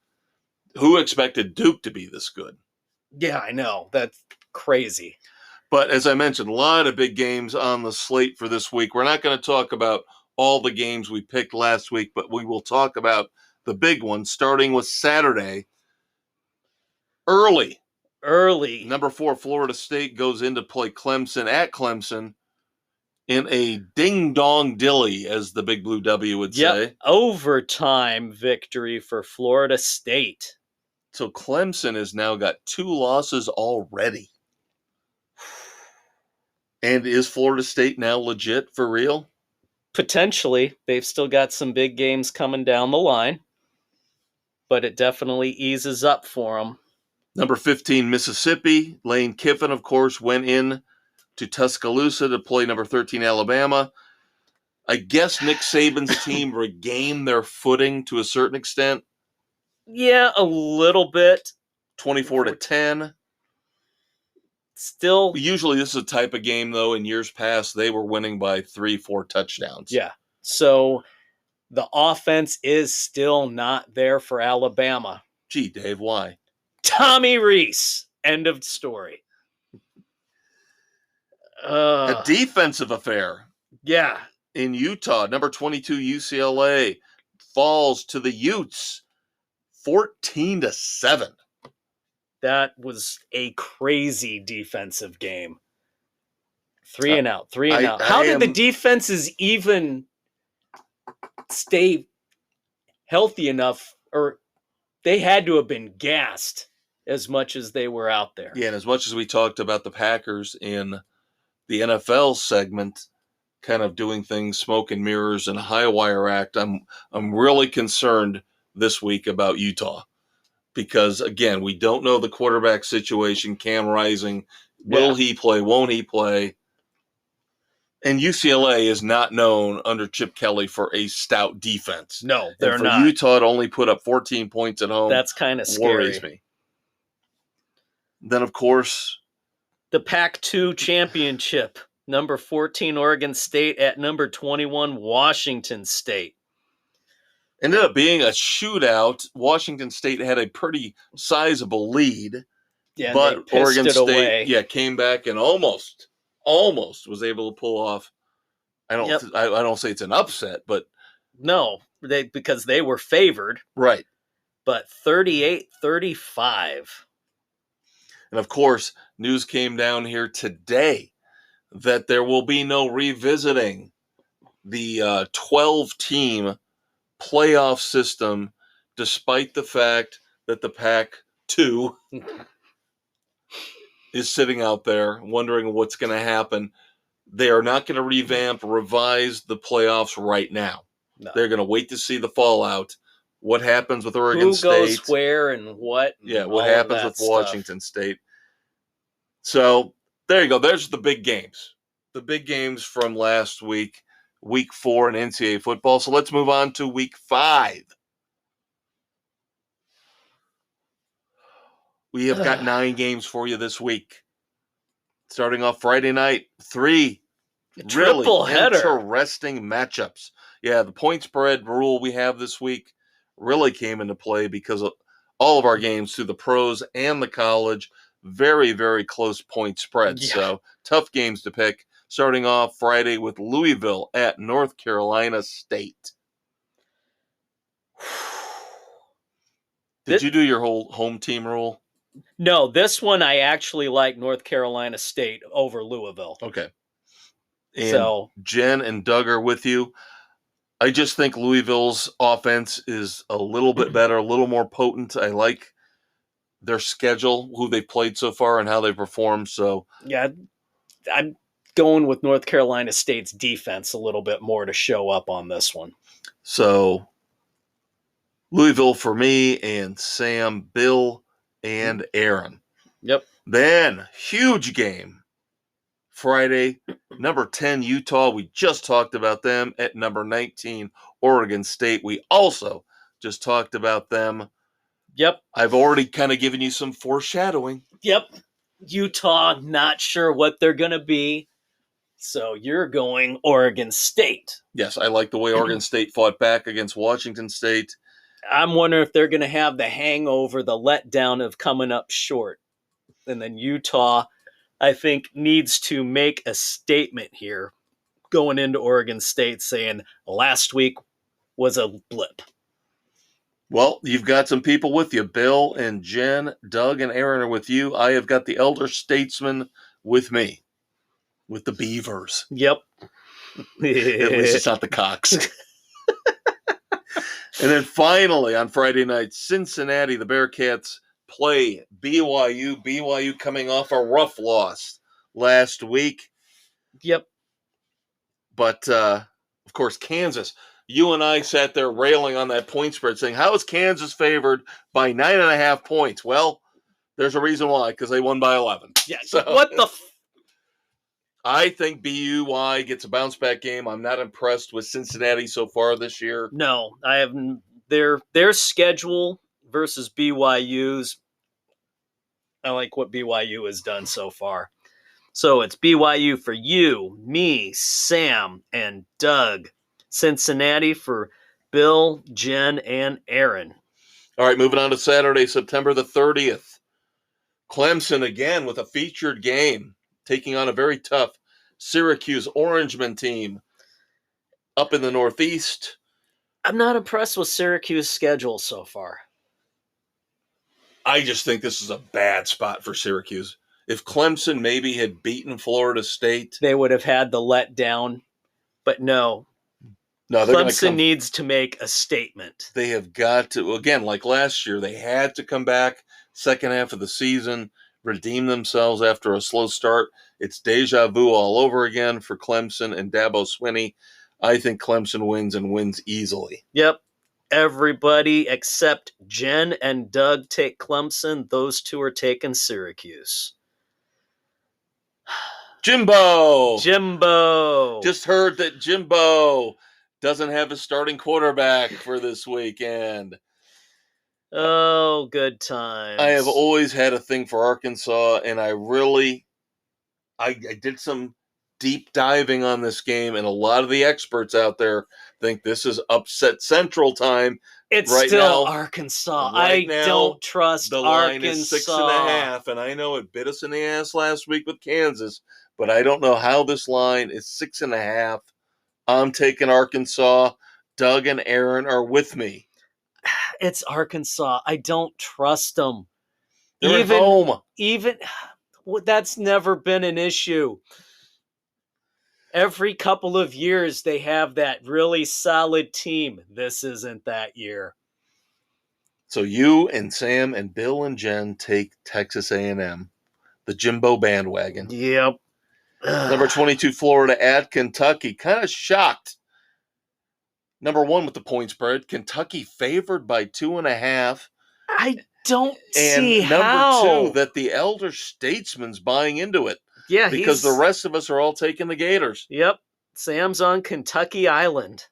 Who expected Duke to be this good? Yeah, I know. That's crazy. But as I mentioned, a lot of big games on the slate for this week. We're not going to talk about all the games we picked last week, but we will talk about the big ones, starting with Saturday. Early. Number 4, Florida State goes in to play Clemson at Clemson in a ding-dong dilly, as the Big Blue W would say. Overtime victory for Florida State. So Clemson has now got 2 losses already. And is Florida State now legit for real? Potentially. They've still got some big games coming down the line. But it definitely eases up for them. Number 15, Mississippi. Lane Kiffin, of course, went in to Tuscaloosa to play number 13, Alabama. I guess Nick Saban's team regained their footing to a certain extent. Yeah, a little bit. 24-10. Still. Usually this is a type of game, though, in years past, they were winning by 3-4 touchdowns. Yeah. So the offense is still not there for Alabama. Gee, Dave, why? Tommy Rees. End of story. A defensive affair. Yeah. In Utah, number 22 UCLA falls to the Utes 14-7. That was a crazy defensive game. 3 and out. How did the defenses even stay healthy enough? Or they had to have been gassed as much as they were out there. Yeah, and as much as we talked about the Packers in the NFL segment, kind of doing things smoke and mirrors and a high wire act, I'm really concerned this week about Utah. Because, again, we don't know the quarterback situation. Cam Rising, will he play? Won't he play? And UCLA is not known under Chip Kelly for a stout defense. No, they're and for not. Utah to only put up 14 points at home, that's kind of scary. Worries me. Then, of course, the Pac-2 championship. Number 14, Oregon State at number 21, Washington State. Ended up being a shootout. Washington State had a pretty sizable lead. Yeah, but Oregon State away. Came back and almost was able to pull off. I don't say it's an upset, but no, because they were favored. Right. But 38-35. And of course, news came down here today that there will be no revisiting the 12-team playoff system, despite the fact that the Pac-2 is sitting out there wondering what's going to happen. They are not going to revise the playoffs right now. No. They're going to wait to see the fallout. What happens with Oregon State? Who goes where and what? Yeah, what happens with Washington State? So there you go. There's the big games. The big games from last week. Week 4 in NCAA football. So let's move on to week 5. We have got 9 games for you this week. Starting off Friday night, 3 really interesting matchups. Yeah, the point spread rule we have this week really came into play because all of our games through the pros and the college. Very, very close point spread. Yeah. So tough games to pick. Starting off Friday with Louisville at North Carolina State. Did you do your whole home team rule? No, this one I actually like North Carolina State over Louisville. Okay. And So Jen and Doug are with you. I just think Louisville's offense is a little bit better, a little more potent. I like their schedule, who they've played so far, and how they perform. So yeah, I'm going with North Carolina State's defense a little bit more to show up on this one. So Louisville for me, and Sam, Bill, and Aaron. Yep. Then, huge game. Friday, number 10, Utah. We just talked about them. At number 19, Oregon State. We also just talked about them. Yep. I've already kind of given you some foreshadowing. Yep. Utah, not sure what they're going to be. So you're going Oregon State. Yes, I like the way Oregon State fought back against Washington State. I'm wondering if they're going to have the hangover, the letdown of coming up short. And then Utah, I think, needs to make a statement here going into Oregon State saying last week was a blip. Well, you've got some people with you. Bill and Jen, Doug and Aaron are with you. I have got the elder statesman with me, with the Beavers. Yep. At least it's not the Cox. And then finally on Friday night, Cincinnati, the Bearcats play BYU. BYU coming off a rough loss last week. Yep. But, of course, Kansas. You and I sat there railing on that point spread saying, how is Kansas favored by 9.5 points? Well, there's a reason why, because they won by 11. Yeah. So, what the I think BYU gets a bounce back game. I'm not impressed with Cincinnati so far this year. No, I haven't. Their schedule versus BYU's. I like what BYU has done so far. So it's BYU for you, me, Sam, and Doug. Cincinnati for Bill, Jen, and Aaron. All right, moving on to Saturday, September the 30th. Clemson again with a featured game, taking on a very tough Syracuse Orangemen team up in the Northeast. I'm not impressed with Syracuse's schedule so far. I just think this is a bad spot for Syracuse. If Clemson maybe had beaten Florida State, they would have had the letdown. But no, Clemson needs to make a statement. They have got to, again, like last year, they had to come back second half of the season, redeem themselves after a slow start. It's deja vu all over again for Clemson and Dabo Swinney. I think Clemson wins and wins easily. Yep. Everybody except Jen and Doug take Clemson. Those two are taking Syracuse. Jimbo! Just heard that Jimbo doesn't have a starting quarterback for this weekend. Oh, good times. I have always had a thing for Arkansas, and I did some deep diving on this game, and a lot of the experts out there think this is upset central time. It's right still now, Arkansas. Right I now, don't trust the Arkansas. line is 6.5, and I know it bit us in the ass last week with Kansas, but I don't know how this line is 6.5. I'm taking Arkansas. Doug and Aaron are with me. It's Arkansas. I don't trust them. They're at home. That's never been an issue. Every couple of years, they have that really solid team. This isn't that year. So you and Sam and Bill and Jen take Texas A&M, the Jimbo bandwagon. Yep. Number 22, Florida at Kentucky. Kind of shocked. Number 1 with the point spread. Kentucky favored by 2.5. I don't see how. And number 2, that the elder statesman's buying into it. Yeah, because the rest of us are all taking the Gators. Yep. Sam's on Kentucky Island.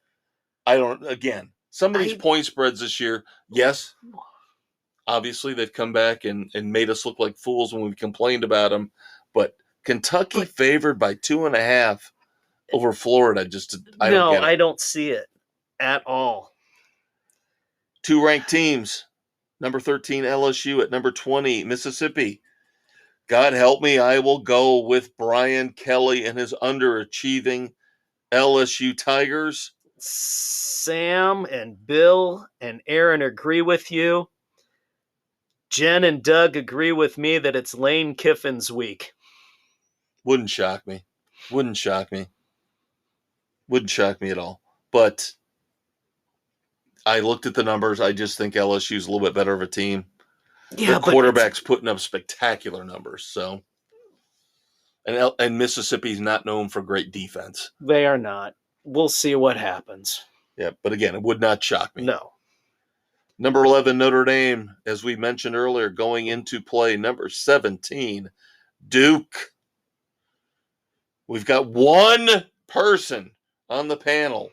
Some of these point spreads this year, yes, obviously they've come back and made us look like fools when we've complained about them. But Kentucky favored by 2.5 over Florida. I don't get it. I don't see it at all. 2 ranked teams. Number 13, LSU. At number 20, Mississippi. God help me, I will go with Brian Kelly and his underachieving LSU Tigers. Sam and Bill and Aaron agree with you. Jen and Doug agree with me that it's Lane Kiffin's week. Wouldn't shock me. Wouldn't shock me. Wouldn't shock me at all. But I looked at the numbers. I just think LSU's a little bit better of a team. Yeah, the quarterback's putting up spectacular numbers. So, and Mississippi's not known for great defense. They are not. We'll see what happens. Yeah, but again, it would not shock me. No. Number 11, Notre Dame, as we mentioned earlier, going into play. Number 17, Duke. We've got one person on the panel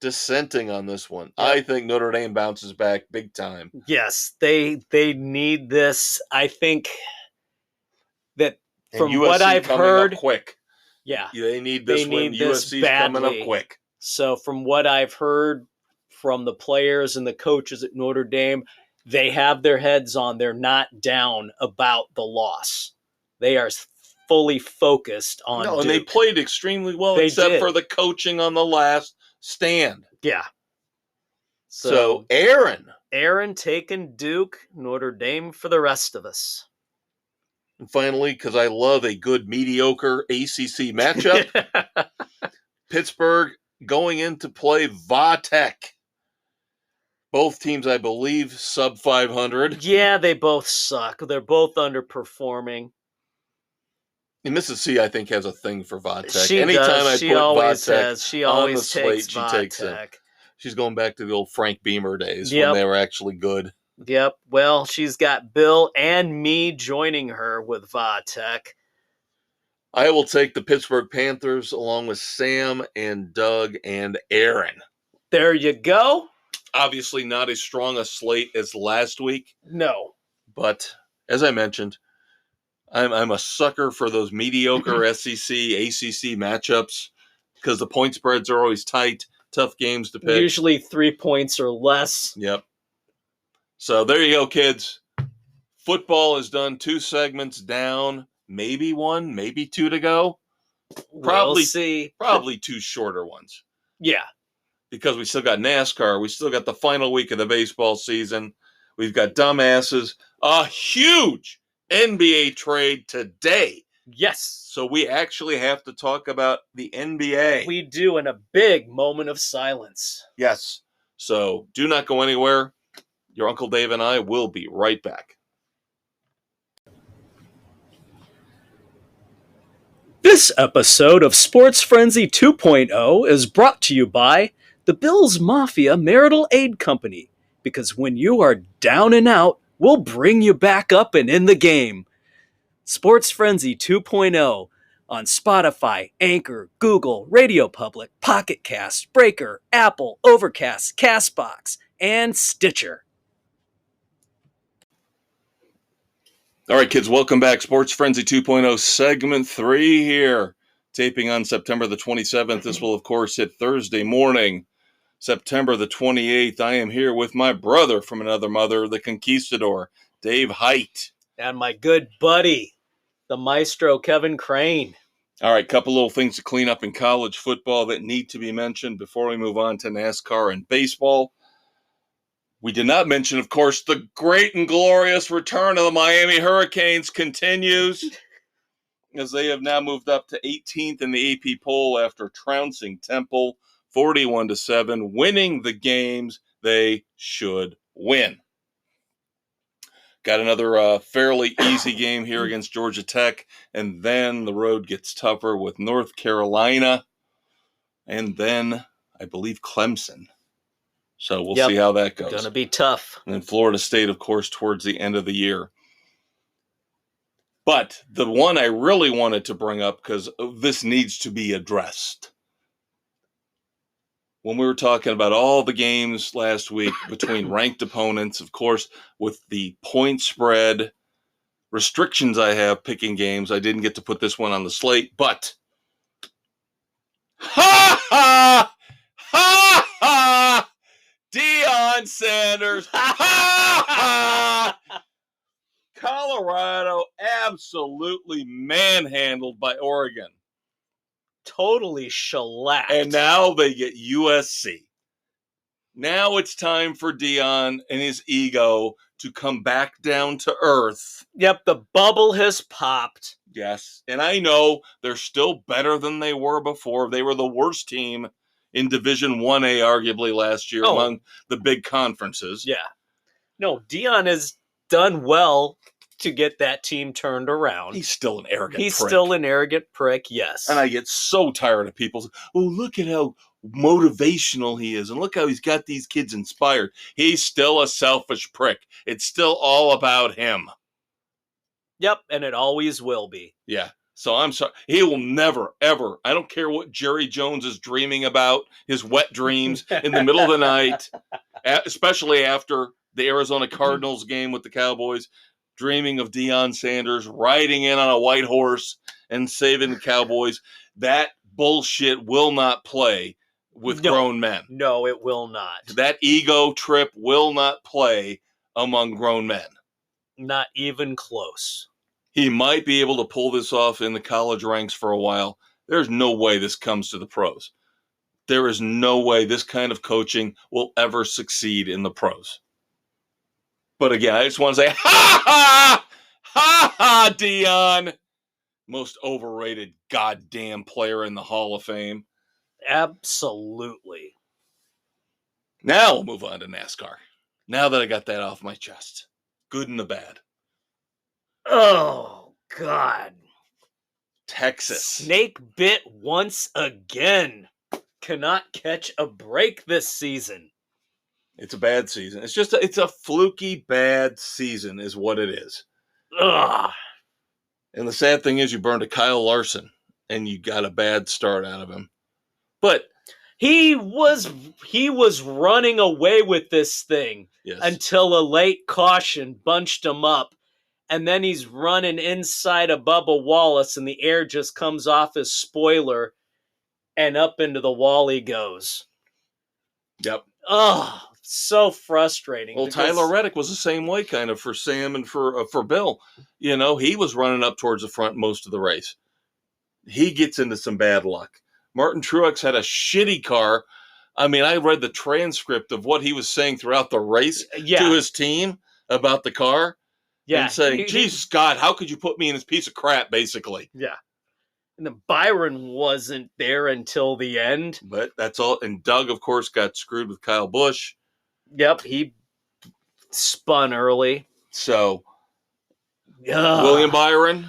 dissenting on this one. Yep. I think Notre Dame bounces back big time. Yes, they need this. I think that from what I've heard, quick. Yeah, they need this win. USC's coming up quick. So from what I've heard from the players and the coaches at Notre Dame, they have their heads on. They're not down about the loss. They are fully focused on Duke. And they played extremely well, except for the coaching on the last stand. Yeah. So Aaron taking Duke, Notre Dame for the rest of us. And finally, because I love a good mediocre ACC matchup, Pittsburgh going into play Va-Tech. Both teams, I believe, sub 500. Yeah, they both suck. They're both underperforming. And Mrs. C, I think, has a thing for Va-Tech. Anytime she always says she always takes Va-Tech. She takes it. She's going back to the old Frank Beamer days when they were actually good. Yep. Well, she's got Bill and me joining her with Va-Tech. I will take the Pittsburgh Panthers along with Sam and Doug and Aaron. There you go. Obviously not as strong a slate as last week. No. But as I mentioned, I'm a sucker for those mediocre SEC, ACC matchups because the point spreads are always tight, tough games to pick. Usually 3 points or less. Yep. So there you go, kids. Football is done. 2 segments down, maybe 1, maybe 2 to go. We'll see. Probably 2 shorter ones. Yeah. Because we still got NASCAR. We still got the final week of the baseball season. We've got dumbasses. A huge NBA trade today. Yes. So we actually have to talk about the NBA. We do, in a big moment of silence. Yes. So do not go anywhere. Your Uncle Dave and I will be right back. This episode of Sports Frenzy 2.0 is brought to you by the Bills Mafia Marital Aid Company, because when you are down and out, we'll bring you back up and in the game. Sports Frenzy 2.0 on Spotify, Anchor, Google, Radio Public, Pocket Cast, Breaker, Apple, Overcast, Castbox, and Stitcher. All right, kids, welcome back. Sports Frenzy 2.0, segment 3 here. Taping on September the 27th. This will, of course, hit Thursday morning, September the 28th. I am here with my brother from another mother, the conquistador, Dave Height. And my good buddy, the maestro, Kevin Crane. All right, couple little things to clean up in college football that need to be mentioned before we move on to NASCAR and baseball. We did not mention, of course, the great and glorious return of the Miami Hurricanes continues, as they have now moved up to 18th in the AP poll after trouncing Temple 41-7, winning the games they should win. Got another fairly easy game here against Georgia Tech, and then the road gets tougher with North Carolina, and then I believe Clemson. So we'll see how that goes. Going to be tough. And then Florida State, of course, towards the end of the year. But the one I really wanted to bring up, because this needs to be addressed. When we were talking about all the games last week between ranked opponents, of course, with the point spread restrictions I have picking games, I didn't get to put this one on the slate, but ha ha ha ha! Deion Sanders. Ha ha! Colorado absolutely manhandled by Oregon. Totally shellacked. And now they get USC. Now it's time for Deion and his ego to come back down to earth. Yep, the bubble has popped. Yes, and I know they're still better than they were before. They were the worst team in Division 1A, arguably, last year among the big conferences. Yeah. No, Deion has done well to get that team turned around. He's still an arrogant prick. He's still an arrogant prick, yes. And I get so tired of people saying, oh, look at how motivational he is, and look how he's got these kids inspired. He's still a selfish prick. It's still all about him. Yep, and it always will be. Yeah. So I'm sorry. He will never, ever, I don't care what Jerry Jones is dreaming about, his wet dreams in the middle of the night, especially after the Arizona Cardinals game with the Cowboys, dreaming of Deion Sanders riding in on a white horse and saving the Cowboys. That bullshit will not play with grown men. No, it will not. That ego trip will not play among grown men. Not even close. He might be able to pull this off in the college ranks for a while. There's no way this comes to the pros. There is no way this kind of coaching will ever succeed in the pros. But again, I just want to say, ha ha! Ha ha, Deion! Most overrated goddamn player in the Hall of Fame. Absolutely. Now we'll move on to NASCAR. Now that I got that off my chest. Good and the bad. Oh, God. Texas. Snake bit once again. Cannot catch a break this season. It's a bad season. It's a fluky bad season is what it is. Ugh. And the sad thing is you burned a Kyle Larson and you got a bad start out of him. But he was running away with this thing until a late caution bunched him up. And then he's running inside of Bubba Wallace and the air just comes off his spoiler and up into the wall he goes. Yep. Oh, so frustrating. Well, Tyler Reddick was the same way kind of for Sam and for Bill. You know, he was running up towards the front most of the race. He gets into some bad luck. Martin Truex had a shitty car. I mean, I read the transcript of what he was saying throughout the race to his team about the car. Yeah. And saying, Jesus, God, how could you put me in this piece of crap, basically? Yeah. And then Byron wasn't there until the end. But that's all. And Doug, of course, got screwed with Kyle Busch. Yep, he spun early. So, William Byron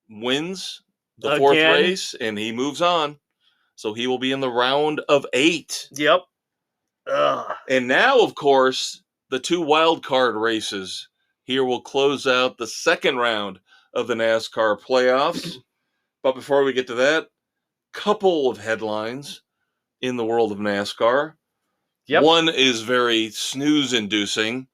wins the fourth race, and he moves on. So he will be in the round of 8. Yep. And now, of course, the 2 wild card races here will close out the second round of the NASCAR playoffs. But before we get to that, couple of headlines in the world of NASCAR. Yep. One is very snooze-inducing,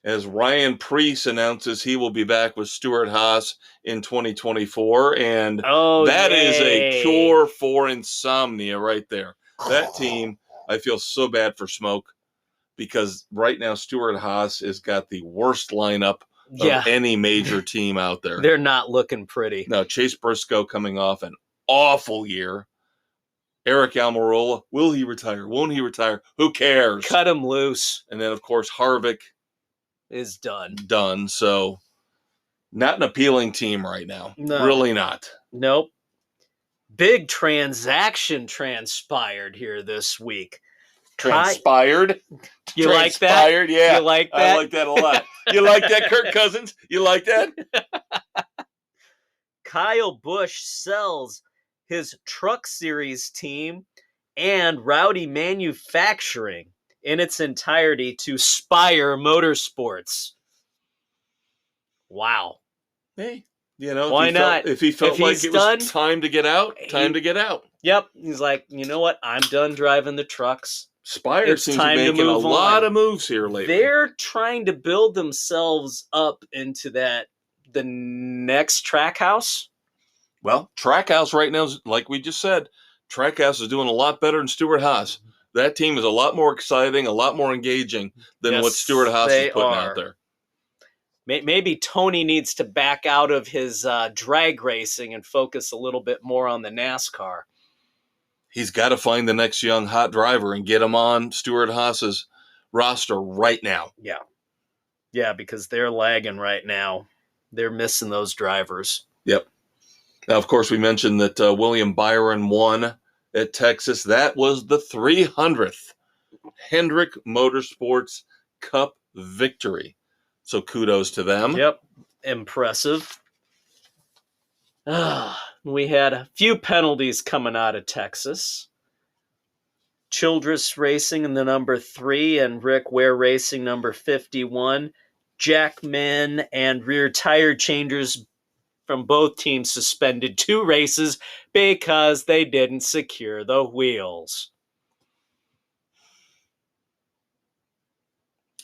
as Ryan Preece announces he will be back with Stewart-Haas in 2024, and that is a cure for insomnia right there. That team, I feel so bad for Smoke, because right now Stewart-Haas has got the worst lineup of any major team out there. They're not looking pretty. No, Chase Briscoe coming off an awful year. Eric Almirola, will he retire? Won't he retire? Who cares? Cut him loose. And then, of course, Harvick is done. So, not an appealing team right now. No. Really not. Nope. Big transaction transpired here this week. Transpired? You like that? Yeah. You like that? I like that a lot. You like that, Kirk Cousins? You like that? Kyle Busch sells his Truck Series team and Rowdy Manufacturing in its entirety to Spire Motorsports. Wow. Hey, you know, why not? If he felt like it was time to get out, to get out. Yep. He's like, you know what? I'm done driving the trucks. Spire seems to be making a lot of moves here lately. They're trying to build themselves up into the next Trackhouse. Well, Trackhouse right now, like we just said, Trackhouse is doing a lot better than Stewart-Haas. That team is a lot more exciting, a lot more engaging than what Yes, Stuart Haas is they putting are. out there. Maybe Tony needs to back out of his drag racing and focus a little bit more on the NASCAR. He's got to find the next young hot driver and get him on Stuart Haas's roster right now. Yeah. Yeah, because they're lagging right now. They're missing those drivers. Yep. Now, of course, we mentioned that William Byron won at Texas. That was the 300th Hendrick Motorsports Cup victory. So kudos to them. Yep. Impressive. We had a few penalties coming out of Texas. Childress Racing in the number 3 and Rick Ware Racing number 51. Jackman and rear tire changers from both teams suspended 2 races because they didn't secure the wheels.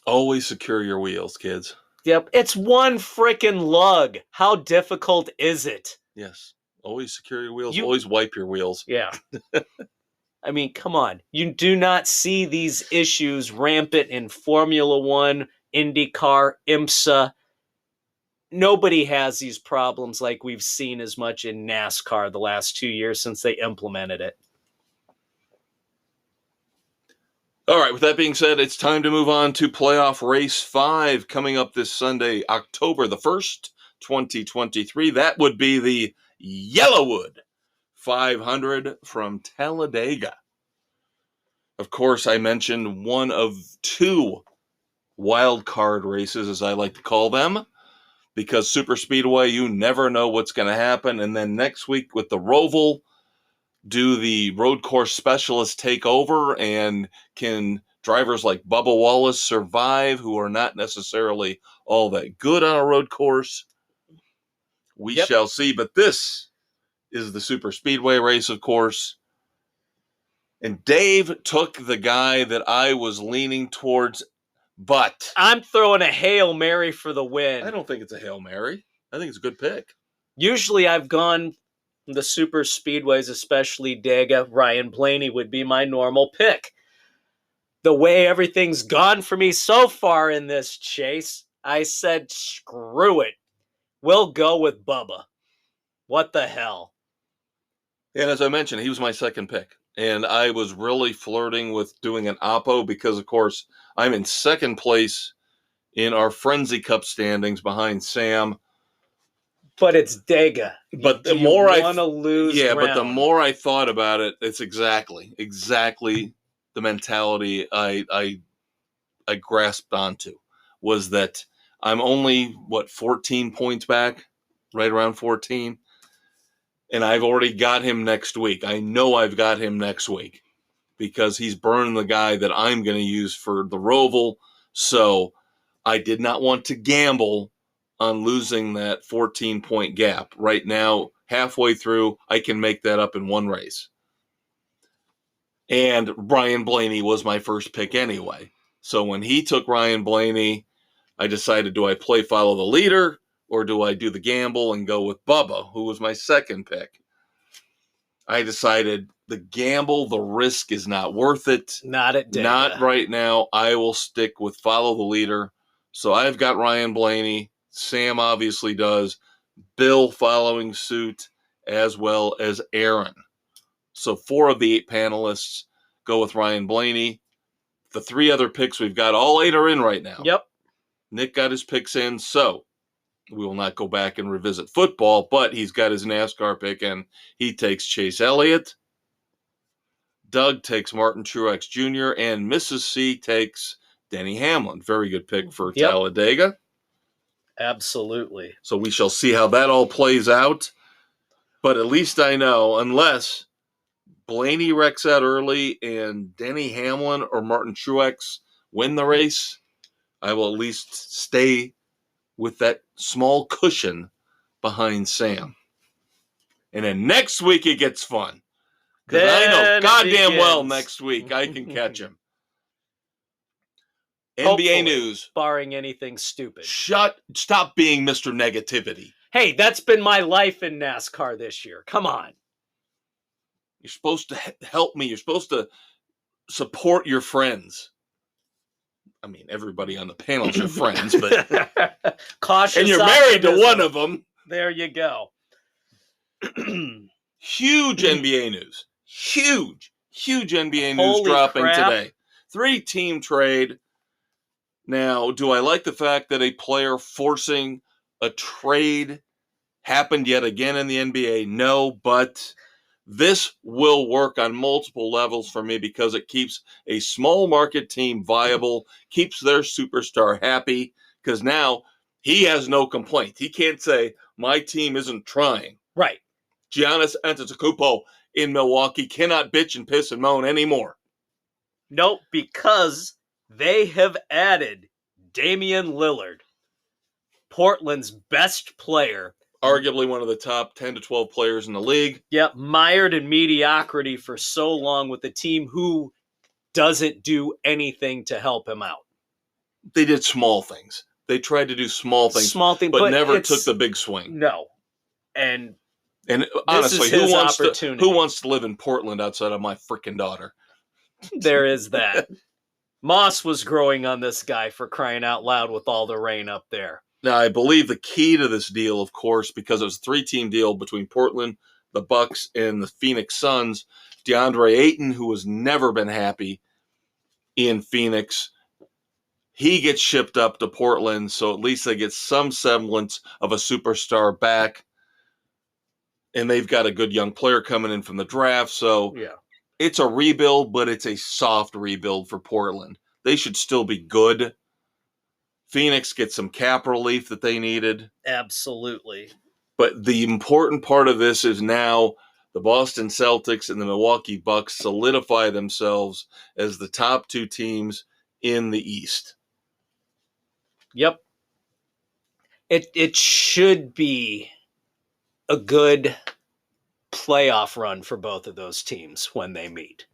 Always secure your wheels, kids. Yep, it's one frickin' lug. How difficult is it? Yes. Always secure your wheels. Always wipe your wheels. Yeah. I mean, come on. You do not see these issues rampant in Formula One, IndyCar, IMSA. Nobody has these problems like we've seen as much in NASCAR the last 2 years since they implemented it. All right, with that being said, it's time to move on to playoff race 5 coming up this Sunday, October the 1st, 2023. That would be the Yellowwood 500 from Talladega. Of course, I mentioned one of 2 wild card races, as I like to call them, because Super Speedway, you never know what's going to happen. And then next week with the Roval, do the road course specialists take over, and can drivers like Bubba Wallace survive, who are not necessarily all that good on a road course? We shall see. But this is the Super Speedway race, of course. And Dave took the guy that I was leaning towards, but I'm throwing a Hail Mary for the win. I don't think it's a Hail Mary. I think it's a good pick. Usually I've gone the super speedways, especially Dega. Ryan Blaney would be my normal pick. The way everything's gone for me so far in this chase, I said, screw it. We'll go with Bubba. What the hell? And as I mentioned, he was my second pick. And I was really flirting with doing an Oppo because, of course, I'm in second place in our Frenzy Cup standings behind Sam. But it's Dega. But the more I want to lose, but the more I thought about it, it's exactly the mentality I grasped onto, was that I'm only 14 points back, right around 14, and I've already got him next week. I know I've got him next week because he's burning the guy that I'm going to use for the Roval. So I did not want to gamble on losing that 14-point gap. Right now, halfway through, I can make that up in one race. And Ryan Blaney was my first pick anyway. So when he took Ryan Blaney, I decided, do I play follow the leader, or do I do the gamble and go with Bubba, who was my second pick? I decided the gamble, the risk is not worth it. Not at Dega. Not right now. I will stick with follow the leader. So I've got Ryan Blaney. Sam obviously does. Bill following suit, as well as Aaron. So 4 of the 8 panelists go with Ryan Blaney. The 3 other picks we've got, all 8 are in right now. Yep. Nick got his picks in, so we will not go back and revisit football, but he's got his NASCAR pick, and he takes Chase Elliott. Doug takes Martin Truex Jr., and Mrs. C takes Denny Hamlin. Very good pick for Talladega. Absolutely. So we shall see how that all plays out. But at least I know, unless Blaney wrecks out early and Denny Hamlin or Martin Truex win the race, I will at least stay with that small cushion behind Sam. And then next week it gets fun. Because I know goddamn well next week I can catch him. Hopefully, NBA news. Barring anything stupid. Stop being Mr. Negativity. Hey, that's been my life in NASCAR this year. Come on. You're supposed to help me. You're supposed to support your friends. I mean, everybody on the panel's your friends, but cautious. And you're married to one of them. There you go. Huge NBA news. Huge NBA news Holy dropping crap. today. 3-team trade. Now, do I like the fact that a player forcing a trade happened yet again in the NBA? No, but this will work on multiple levels for me because it keeps a small market team viable, keeps their superstar happy, because now he has no complaint. He can't say, my team isn't trying. Right. Giannis Antetokounmpo in Milwaukee cannot bitch and piss and moan anymore. Nope, because they have added Damian Lillard, Portland's best player. Arguably one of the top 10 to 12 players in the league. Yep, mired in mediocrity for so long with a team who doesn't do anything to help him out. They did small things. They tried to do small things, but never took the big swing. No. And honestly, who wants to live in Portland outside of my freaking daughter? There is that. Moss was growing on this guy, for crying out loud, with all the rain up there. Now, I believe the key to this deal, of course, because it was a 3-team deal between Portland, the Bucks, and the Phoenix Suns, DeAndre Ayton, who has never been happy in Phoenix, he gets shipped up to Portland, so at least they get some semblance of a superstar back. And they've got a good young player coming in from the draft, so yeah. It's a rebuild, but it's a soft rebuild for Portland. They should still be good. Phoenix gets some cap relief that they needed. Absolutely. But the important part of this is now the Boston Celtics and the Milwaukee Bucks solidify themselves as the top 2 teams in the East. Yep. It should be a good playoff run for both of those teams when they meet.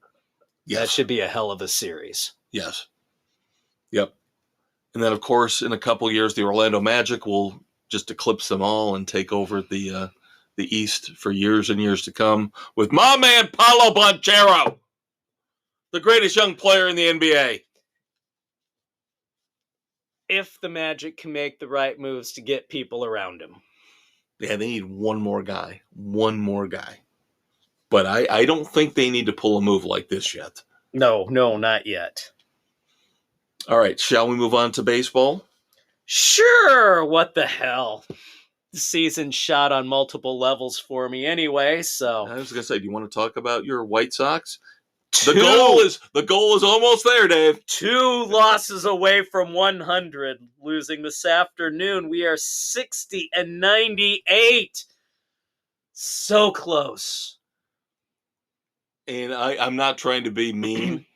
Yes. That should be a hell of a series. Yes. Yep. And then, of course, in a couple years, the Orlando Magic will just eclipse them all and take over the East for years and years to come with my man Paolo Banchero, the greatest young player in the NBA. If the Magic can make the right moves to get people around him. Yeah, they need one more guy. But I don't think they need to pull a move like this yet. No, not yet. All right, shall we move on to baseball? Sure, what the hell. The season's shot on multiple levels for me anyway, so. I was going to say, do you want to talk about your White Sox? The goal is almost there, Dave. 2 losses away from 100. Losing this afternoon, we are 60-98. So close. And I'm not trying to be mean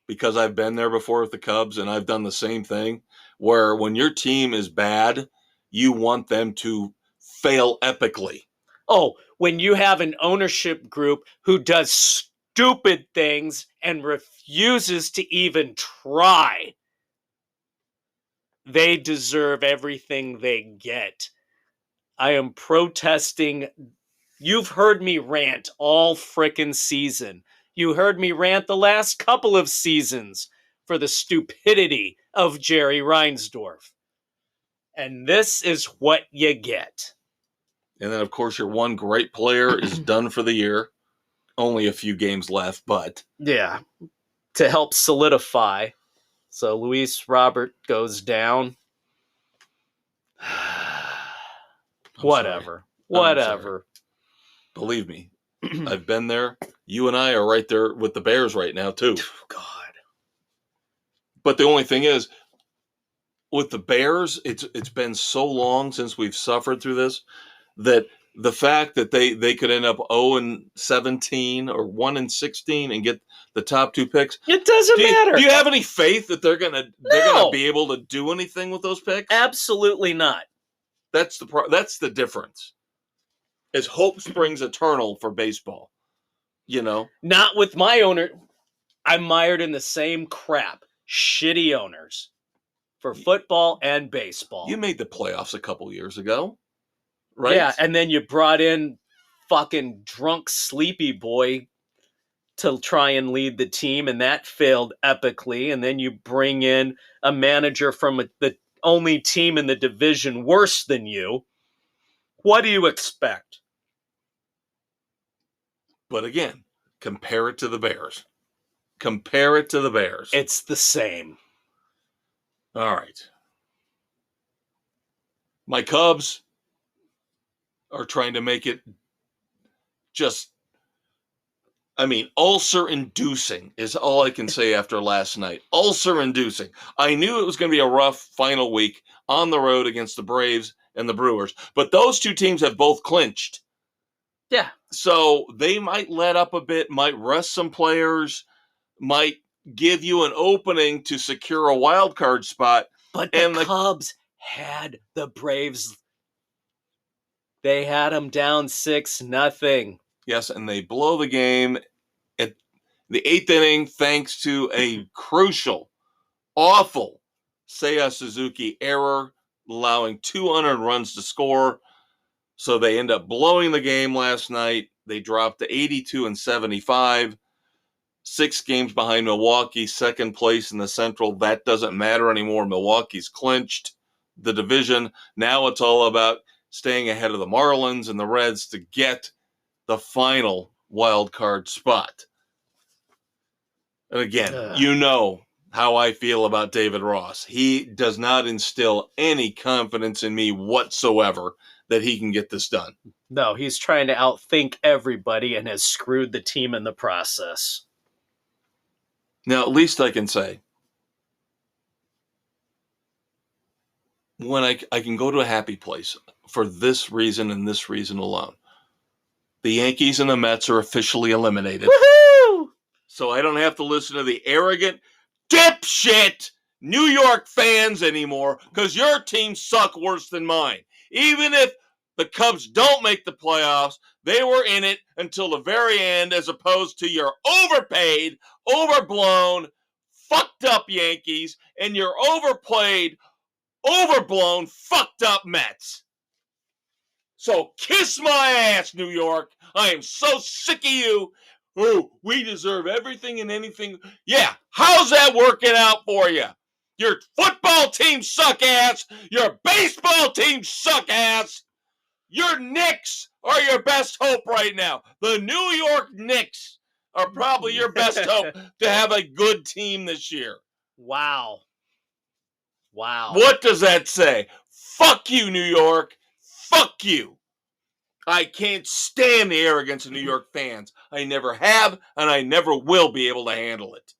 because I've been there before with the Cubs and I've done the same thing where when your team is bad, you want them to fail epically. Oh, when you have an ownership group who does stupid things and refuses to even try, they deserve everything they get. I am protesting. You've heard me rant all frickin' season. You heard me rant the last couple of seasons for the stupidity of Jerry Reinsdorf. And this is what you get. And then, of course, your one great player is done for the year. Only a few games left, but... Yeah, to help solidify. So Luis Robert goes down. Whatever. Believe me, I've been there. You and I are right there with the Bears right now, too. Oh, God. But the only thing is, with the Bears, it's been so long since we've suffered through this that the fact that they could end up 0-17 or 1-16 and get the top 2 picks. It doesn't matter. Do you have any faith that they're gonna be able to do anything with those picks? Absolutely not. That's the difference. Is hope springs eternal for baseball. You know? Not with my owner. I'm mired in the same crap. Shitty owners. For football and baseball. You made the playoffs a couple years ago. Right? Yeah, and then you brought in fucking drunk sleepy boy to try and lead the team, and that failed epically. And then you bring in a manager from the only team in the division worse than you. What do you expect? But again, compare it to the Bears. Compare it to the Bears. It's the same. All right. My Cubs are trying to make it just, ulcer-inducing is all I can say after last night. Ulcer-inducing. I knew it was going to be a rough final week on the road against the Braves and the Brewers, but those two teams have both clinched. Yeah. So they might let up a bit, might rest some players, might give you an opening to secure a wild card spot. But the Cubs had the Braves. They had them down 6-0. Yes, and they blow the game at the 8th inning thanks to a crucial, awful Seiya Suzuki error, allowing 2 unearned runs to score. So they end up blowing the game last night. They dropped to 82-75. 6 games behind Milwaukee, second place in the Central. That doesn't matter anymore. Milwaukee's clinched the division. Now it's all about staying ahead of the Marlins and the Reds to get the final wild card spot. And again, you know how I feel about David Ross. He does not instill any confidence in me whatsoever that he can get this done. No, he's trying to outthink everybody and has screwed the team in the process. Now, at least I can say, when I can go to a happy place for this reason and this reason alone. The Yankees and the Mets are officially eliminated. Woohoo! So I don't have to listen to the arrogant dipshit New York fans anymore because your teams suck worse than mine. Even if the Cubs don't make the playoffs, they were in it until the very end as opposed to your overpaid, overblown, fucked up Yankees and your overplayed, overblown, fucked up Mets. So kiss my ass, New York. I am so sick of you. Oh, we deserve everything and anything. Yeah, how's that working out for you? Your football team suck ass. Your baseball team suck ass. Your Knicks are your best hope right now. The New York Knicks are probably your best hope to have a good team this year. Wow. What does that say? Fuck you, New York. Fuck you. I can't stand the arrogance of New York fans. I never have, and I never will be able to handle it.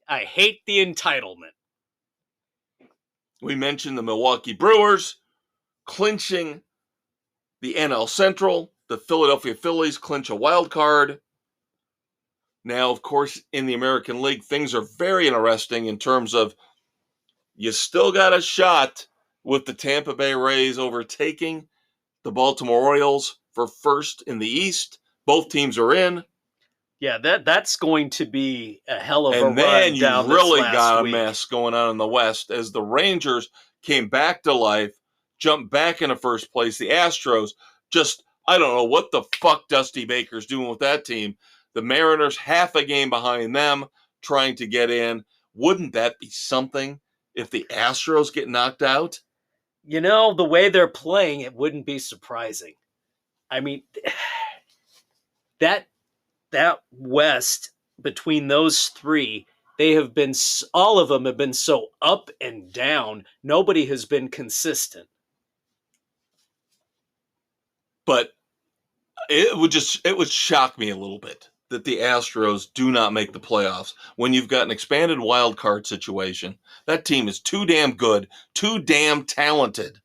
I hate the entitlement. We mentioned the Milwaukee Brewers clinching the NL Central. The Philadelphia Phillies clinch a wild card. Now, of course, in the American League, things are very interesting in terms of you still got a shot with the Tampa Bay Rays overtaking the Baltimore Orioles for first in the East. Both teams are in. Yeah, that's going to be a hell of a run. And then you down really this last got a week. mess going on in the West as the Rangers came back to life, jumped back into first place. The Astros just, I don't know what the fuck Dusty Baker's doing with that team. The Mariners half a game behind them trying to get in. Wouldn't that be something if the Astros get knocked out? You know, the way they're playing, it wouldn't be surprising. I mean, that West, between those three, all of them have been so up and down. Nobody has been consistent. But it would shock me a little bit that the Astros do not make the playoffs when you've got an expanded wild card situation. That team is too damn good, too damn talented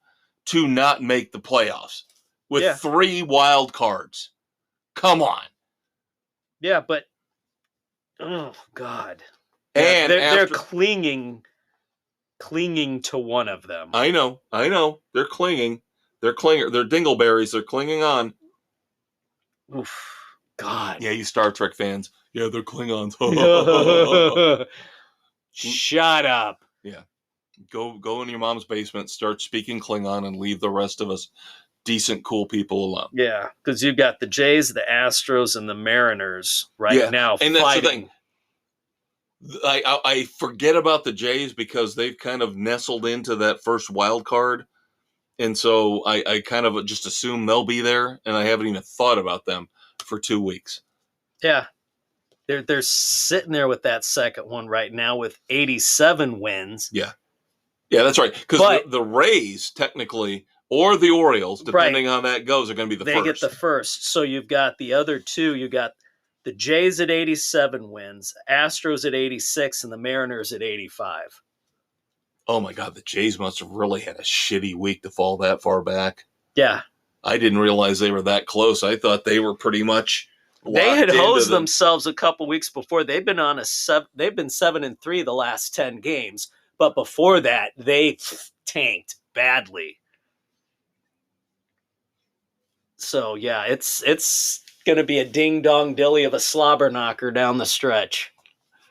to not make the playoffs with 3 wild cards. Come on. Yeah, but oh God. And they're clinging to one of them. I know. They're clinging. They're dingleberries. They're clinging on. Oof. God. Yeah, you Star Trek fans. Yeah, they're Klingons. Shut up. Yeah. Go in your mom's basement, start speaking Klingon, and leave the rest of us decent, cool people alone. Yeah, because you've got the Jays, the Astros, and the Mariners now and that's fighting. the thing. I forget about the Jays because they've kind of nestled into that first wild card. And so I kind of just assume they'll be there, and I haven't even thought about them for 2 weeks. Yeah. They're sitting there with that second one right now with 87 wins. Yeah, that's right. Because the Rays, technically, or the Orioles, depending on how that goes, are going to be the first. They get the first. So you've got the other two. You got the Jays at 87 wins, Astros at 86, and the Mariners at 85. Oh, my God. The Jays must have really had a shitty week to fall that far back. Yeah. I didn't realize they were that close. I thought they were pretty much they had hosed themselves a couple weeks before. They've been on they've been 7-3 the last 10 games, but before that they tanked badly. So yeah, it's going to be a ding dong dilly of a slobber knocker down the stretch.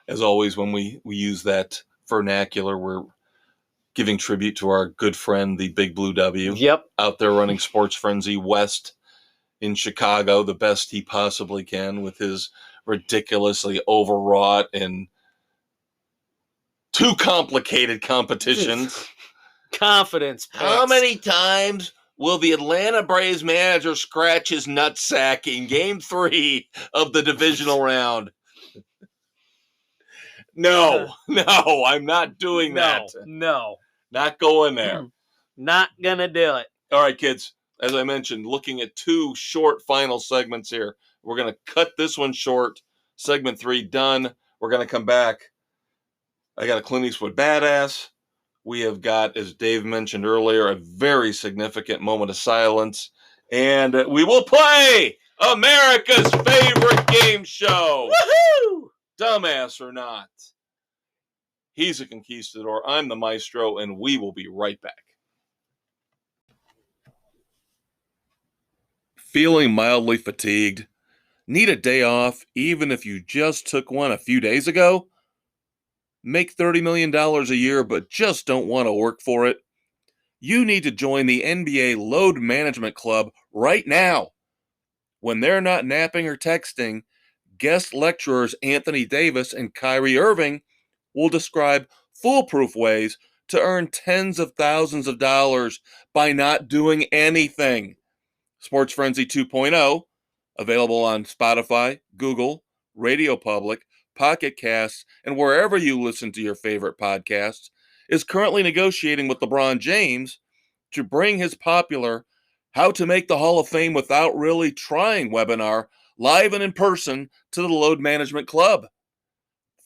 As always, when we use that vernacular, we're giving tribute to our good friend, the Big Blue W. Yep, out there running Sports Frenzy West in Chicago the best he possibly can with his ridiculously overwrought and too complicated competitions. Confidence picks. How many times will the Atlanta Braves manager scratch his nutsack in Game 3 of the divisional round? No, I'm not doing that. No. Not going there. Not gonna do it. All right, kids. As I mentioned, looking at 2 short final segments here. We're going to cut this one short. Segment 3 done. We're going to come back. I got a Clint Eastwood badass. We have got, as Dave mentioned earlier, a very significant moment of silence. And we will play America's favorite game show. Woohoo! Dumbass or not. He's a conquistador. I'm the maestro, and we will be right back. Feeling mildly fatigued? Need a day off even if you just took one a few days ago? Make $30 million a year but just don't want to work for it? You need to join the NBA Load Management Club right now. When they're not napping or texting, guest lecturers Anthony Davis and Kyrie Irving will describe foolproof ways to earn tens of thousands of dollars by not doing anything. Sports Frenzy 2.0, available on Spotify, Google, Radio Public, Pocket Casts, and wherever you listen to your favorite podcasts, is currently negotiating with LeBron James to bring his popular How to Make the Hall of Fame Without Really Trying webinar live and in person to the Load Management Club.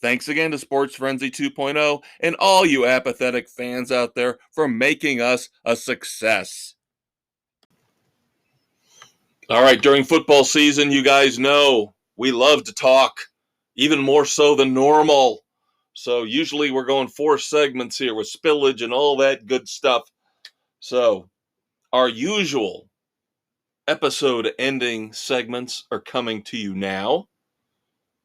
Thanks again to Sports Frenzy 2.0 and all you apathetic fans out there for making us a success. All right, during football season, you guys know we love to talk, even more so than normal. So usually we're going 4 segments here with spillage and all that good stuff. So our usual episode ending segments are coming to you now,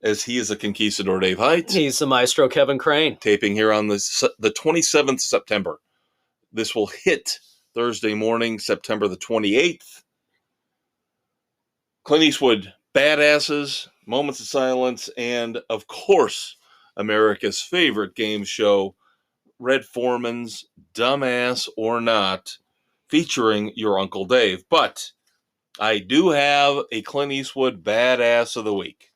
as he is a conquistador, Dave Height. He's the maestro, Kevin Crane. Taping here on the 27th of September. This will hit Thursday morning, September the 28th. Clint Eastwood, badasses, moments of silence, and, of course, America's favorite game show, Red Foreman's Dumbass or Not, featuring your Uncle Dave. But I do have a Clint Eastwood badass of the week,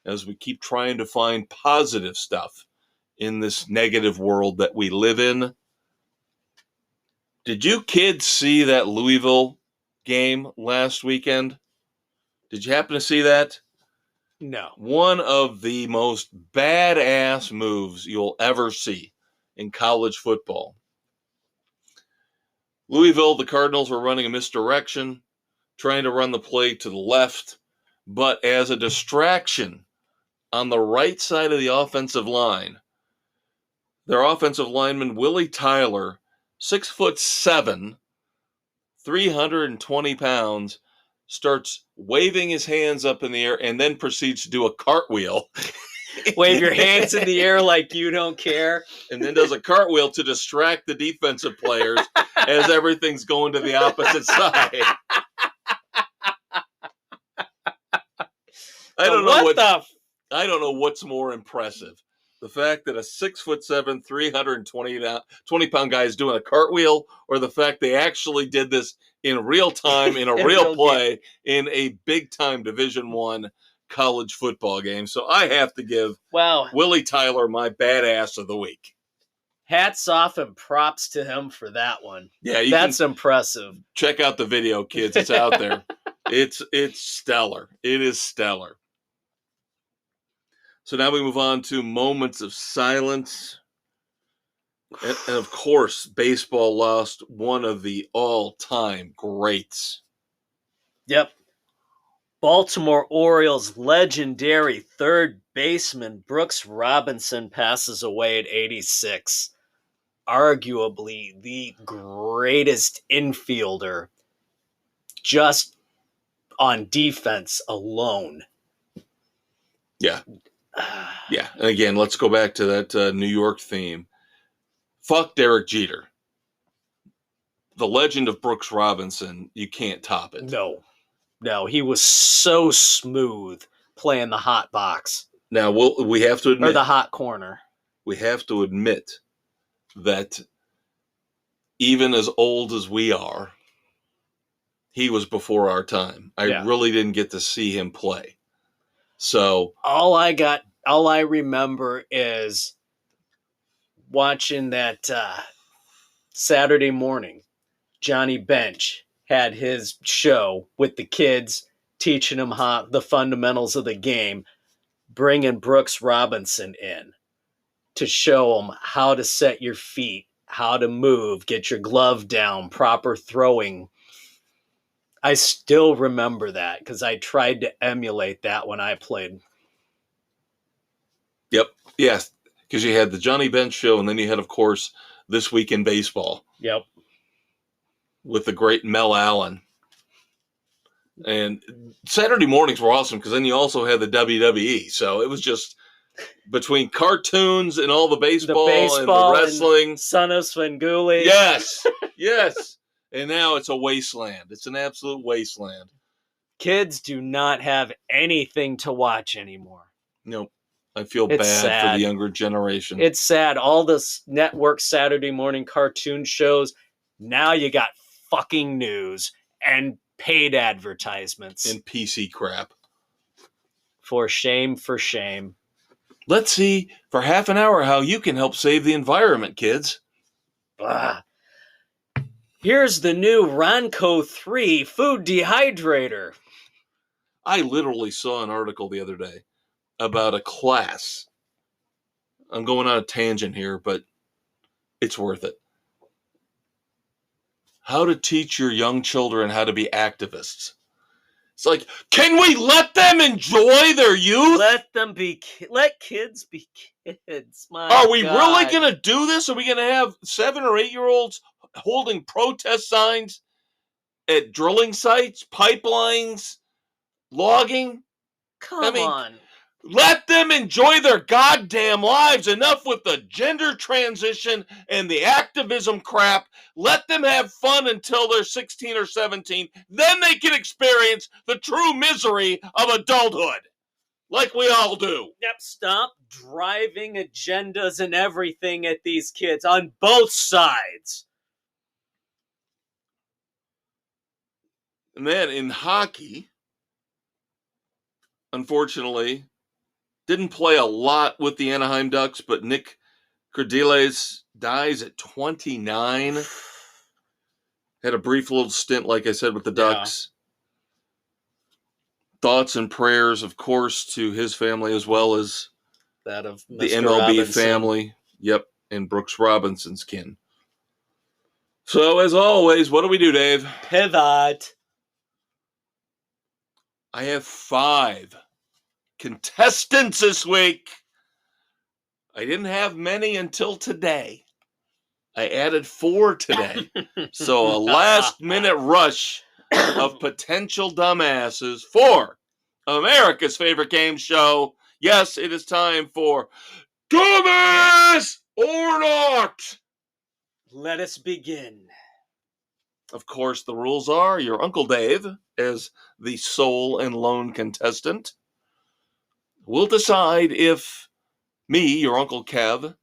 as we keep trying to find positive stuff in this negative world that we live in. Did you kids see that Louisville game last weekend? Did you happen to see that? No. One of the most badass moves you'll ever see in college football. Louisville, the Cardinals were running a misdirection, trying to run the play to the left, but as a distraction on the right side of the offensive line, their offensive lineman, Willie Tyler, 6'7", 320 pounds, starts waving his hands up in the air and then proceeds to do a cartwheel Wave your hands in the air like you don't care. And then does a cartwheel to distract the defensive players as everything's going to the opposite side. I don't know what's more impressive. The fact that a 6'7", 320-pound guy is doing a cartwheel, or the fact they actually did this in real time, in a real play, in a big-time Division I college football game. So I have to give Willie Tyler my badass of the week. Hats off and props to him for that one. Yeah, that's impressive. Check out the video, kids. It's out there. It's stellar. It is stellar. So now we move on to moments of silence. And of course, baseball lost one of the all-time greats. Yep. Baltimore Orioles legendary third baseman Brooks Robinson passes away at 86. Arguably the greatest infielder just on defense alone. Yeah. Yeah. And again, let's go back to that New York theme. Fuck Derek Jeter. The legend of Brooks Robinson, you can't top it. No, he was so smooth playing the hot box. Now, we have to admit... Or the hot corner. We have to admit that even as old as we are, he was before our time. I really didn't get to see him play. So all I remember is watching that Saturday morning. Johnny Bench had his show with the kids, teaching them the fundamentals of the game, bringing Brooks Robinson in to show them how to set your feet, how to move, get your glove down, proper throwing. I still remember that because I tried to emulate that when I played. Yep. Yes. Because you had the Johnny Bench show, and then you had, of course, This Week in Baseball. Yep. With the great Mel Allen. And Saturday mornings were awesome because then you also had the WWE. So it was just between cartoons and all the baseball and the wrestling. And Son of Svengoolie. Yes. Yes. And now it's a wasteland. It's an absolute wasteland. Kids do not have anything to watch anymore. Nope. I feel bad for the younger generation. It's sad. All this network Saturday morning cartoon shows, now you got fucking news and paid advertisements. And PC crap. For shame, for shame. Let's see for half an hour how you can help save the environment, kids. Here's the new Ronco 3 food dehydrator. I literally saw an article the other day about a class. I'm going on a tangent here, but it's worth it. How to teach your young children how to be activists. It's like, can we let them enjoy their youth? Let kids be kids. Are we really going to do this? Are we going to have 7 or 8-year-olds holding protest signs at drilling sites, pipelines, logging? Come on. Let them enjoy their goddamn lives. Enough with the gender transition and the activism crap. Let them have fun until they're 16 or 17. Then they can experience the true misery of adulthood. Like we all do. Yep, stop driving agendas and everything at these kids on both sides. And then in hockey, unfortunately, didn't play a lot with the Anaheim Ducks, but Nick Kerdiles dies at 29. Had a brief little stint, like I said, with the Ducks. Thoughts and prayers, of course, to his family as well as that of Mr. the MLB Robinson. family. Yep, and Brooks Robinson's kin. So, as always, what do we do, Dave? Pivot. I have 5 contestants this week. I didn't have many until today. I added 4 today. So a last-minute rush of potential dumbasses for America's favorite game show. Yes, it is time for Dumbass or Not. Let us begin. Of course, the rules are your Uncle Dave, as the sole and lone contestant, will decide if me, your Uncle Kev,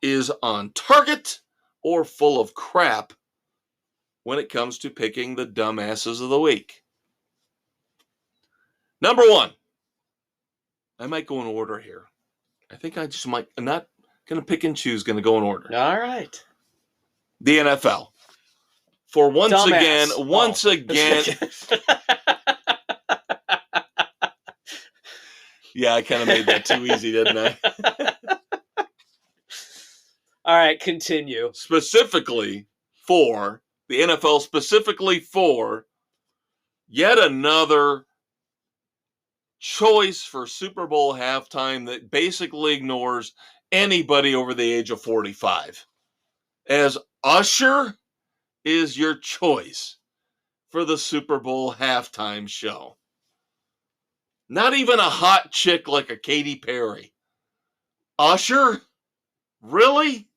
is on target or full of crap when it comes to picking the dumbasses of the week. Number one. I might go in order here. I think I just might. I'm not going to pick and choose, going to go in order. All right. The NFL. For once Dumbass. again. Yeah, I kind of made that too easy, didn't I? All right, continue. Specifically for the NFL, specifically for yet another choice for Super Bowl halftime that basically ignores anybody over the age of 45. As Usher is your choice for the Super Bowl halftime show. Not even a hot chick like a Katy Perry. Usher? Really?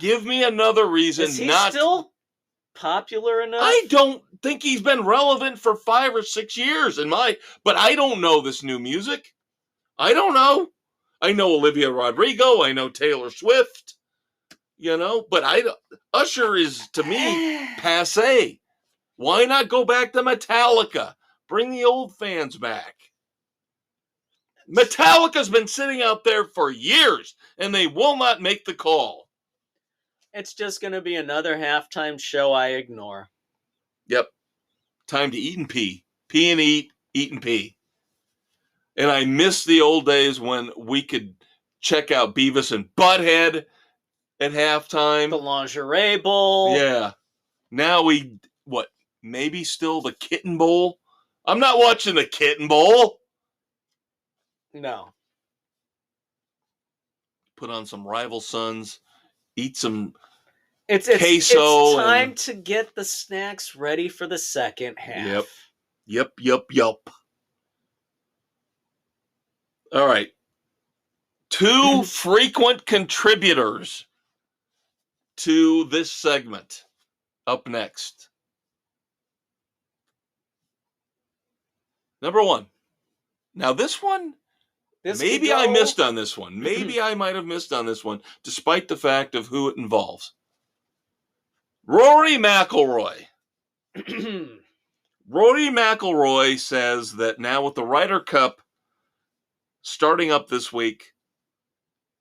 Give me another reason Is he not. still popular enough? I don't think he's been relevant for 5 or 6 years but I don't know this new music. I don't know. I know Olivia Rodrigo. I know Taylor Swift. But Usher is, to me, passé. Why not go back to Metallica? Bring the old fans back. Metallica's been sitting out there for years, and they will not make the call. It's just going to be another halftime show I ignore. Yep. Time to eat and pee. Pee and eat, eat and pee. And I miss the old days when we could check out Beavis and Butthead at halftime. The Lingerie Bowl. Yeah. Now maybe still the Kitten Bowl? I'm not watching the Kitten Bowl. No. Put on some Rival Sons. Eat some It's queso. It's time to get the snacks ready for the second half. Yep. All right. 2 frequent contributors to this segment up next. Number 1. Now this one, maybe I missed on this one. Maybe I might have missed on this one, despite the fact of who it involves. Rory McIlroy. Rory McIlroy says that now with the Ryder Cup starting up this week,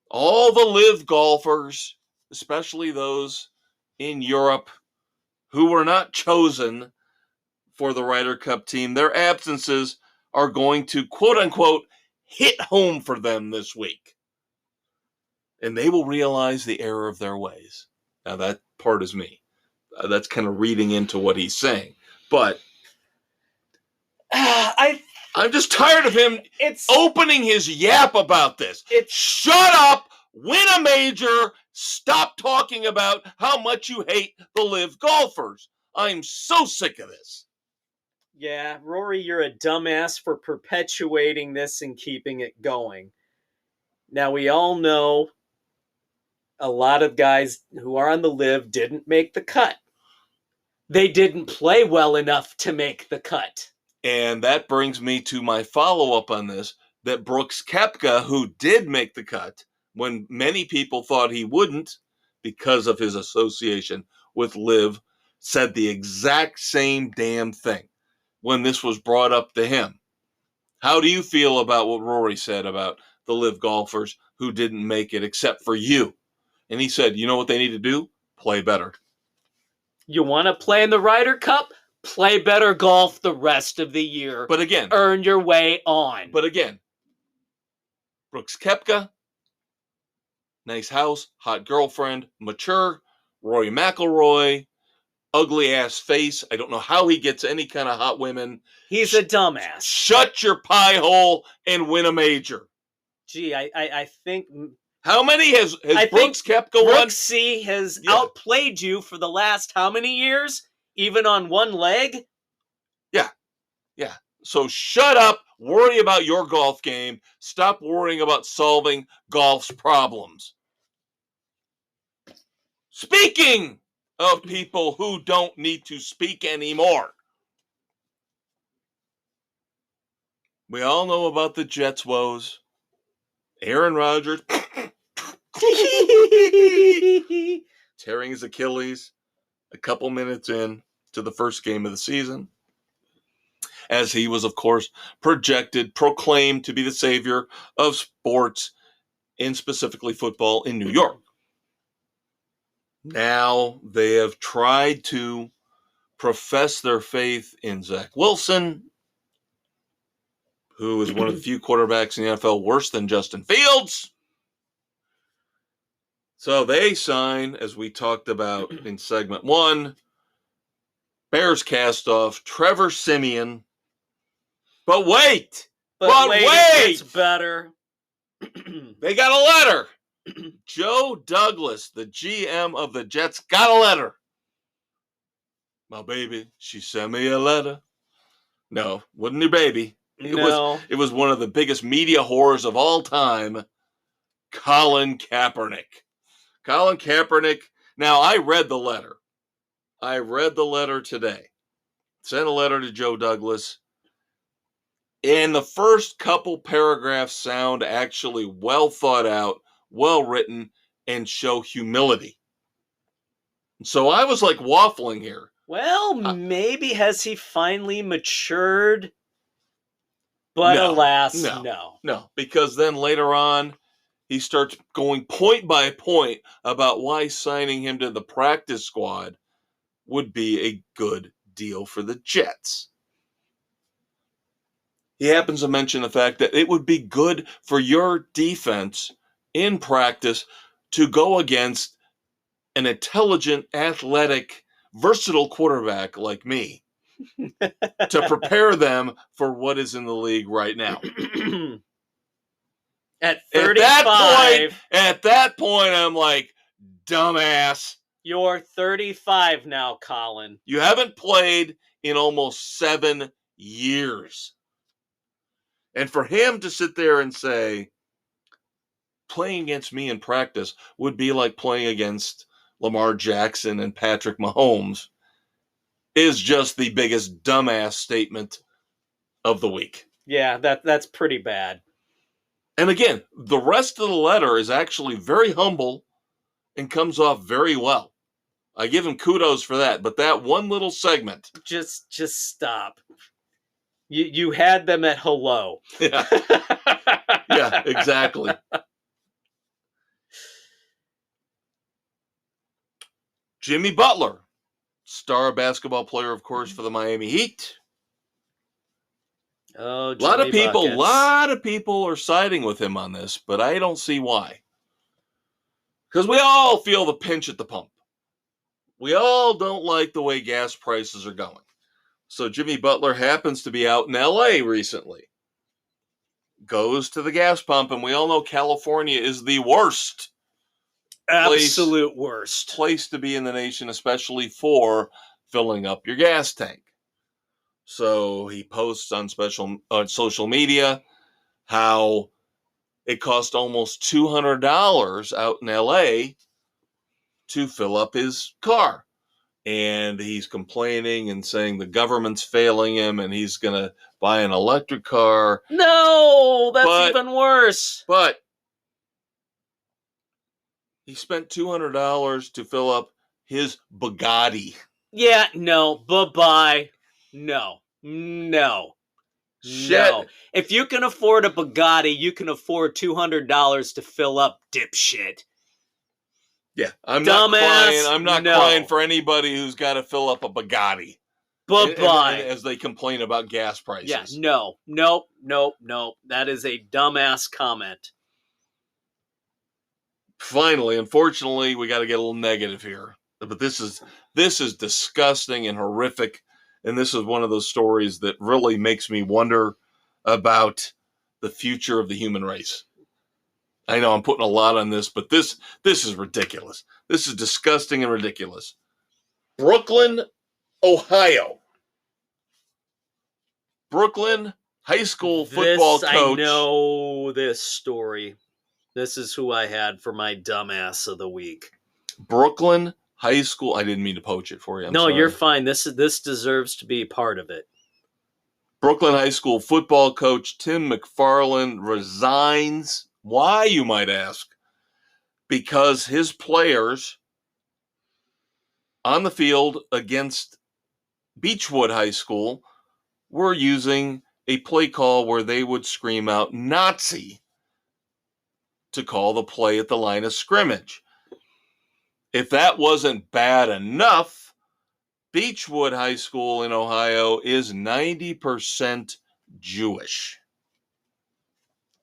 all the live golfers, especially those in Europe who were not chosen for the Ryder Cup team, their absences are going to, quote unquote, hit home for them this week. And they will realize the error of their ways. Now that part is me. That's kind of reading into what he's saying. But I'm just tired of him opening his yap about this. Shut up, win a major, stop talking about how much you hate the live golfers. I'm so sick of this. Yeah, Rory, you're a dumbass for perpetuating this and keeping it going. Now, we all know a lot of guys who are on the live didn't make the cut. They didn't play well enough to make the cut. And that brings me to my follow-up on this, that Brooks Koepka, who did make the cut when many people thought he wouldn't because of his association with live, said the exact same damn thing when this was brought up to him. How do you feel about what Rory said about the live golfers who didn't make it except for you? And he said, you know what they need to do? Play better. You want to play in the Ryder Cup? Play better golf the rest of the year. But again, earn your way on. But again, Brooks Koepka, nice house, hot girlfriend, mature. Rory McIlroy, ugly ass face. I don't know how he gets any kind of hot women. He's a dumbass. Shut your pie hole and win a major. Gee, I think... How many has Brooks Koepka won? Brooksy has outplayed you for the last how many years? Even on one leg? Yeah. So shut up, Worry about your golf game. Stop worrying about solving golf's problems. Speaking of people who don't need to speak anymore, we all know about the Jets' woes. Aaron Rodgers tearing his Achilles a couple minutes in to the first game of the season, as he was, of course, proclaimed to be the savior of sports, and specifically football, in New York. Now they have tried to profess their faith in Zach Wilson, who is one of the few quarterbacks in the NFL worse than Justin Fields. So they sign, as we talked about in segment 1, Bears cast off Trevor Siemian. But wait! But wait! It gets better. They got a letter. Joe Douglas, the GM of the Jets, got a letter. My baby, she sent me a letter. No, wasn't your baby. It was one of the biggest media whores of all time, Colin Kaepernick. Colin Kaepernick. Now, I read the letter. I read the letter today. Sent a letter to Joe Douglas. And the first couple paragraphs sound actually well thought out, well written, and show humility. So I was like waffling here. Well, maybe has he finally matured? But No, alas, no. No, because then later on, he starts going point by point about why signing him to the practice squad would be a good deal for the Jets. He happens to mention the fact that it would be good for your defense in practice to go against an intelligent, athletic, versatile quarterback like me to prepare them for what is in the league right now. At 35. At that point, I'm like, dumbass. You're 35 now, Colin. You haven't played in almost 7 years. And for him to sit there and say, playing against me in practice would be like playing against Lamar Jackson and Patrick Mahomes is just the biggest dumbass statement of the week. Yeah, that's pretty bad. And again, the rest of the letter is actually very humble and comes off very well. I give him kudos for that, but that one little segment. Just stop. You had them at hello. Yeah. Yeah, exactly. Jimmy Butler, star basketball player, of course, for the Miami Heat. Oh, a lot of people are siding with him on this, but I don't see why. Because we all feel the pinch at the pump. We all don't like the way gas prices are going. So Jimmy Butler happens to be out in LA recently. Goes to the gas pump, and we all know California is the worst. Absolute worst place to be in the nation, especially for filling up your gas tank. So he posts on social media how it cost almost $200 out in LA to fill up his car. And he's complaining and saying the government's failing him and he's going to buy an electric car. No, that's even worse. But he spent $200 to fill up his Bugatti. Yeah, no, bye-bye. No. Shit. No. If you can afford a Bugatti, you can afford $200 to fill up, dipshit. Yeah, I'm not crying. I'm not crying for anybody who's got to fill up a Bugatti. Bye-bye. As they complain about gas prices. Yeah, nope. That is a dumbass comment. Finally, unfortunately, we got to get a little negative here. But this is disgusting and horrific. And this is one of those stories that really makes me wonder about the future of the human race. I know I'm putting a lot on this, but this is ridiculous. This is disgusting and ridiculous. Brooklyn, Ohio. Brooklyn high school football coach. I know this story. This is who I had for my dumbass of the week. Brooklyn High School. I didn't mean to poach it for you. I'm sorry. You're fine. This deserves to be part of it. Brooklyn High School football coach Tim McFarland resigns. Why, you might ask? Because his players on the field against Beechwood High School were using a play call where they would scream out Nazi to call the play at the line of scrimmage. If that wasn't bad enough, Beechwood High School in Ohio is 90% Jewish.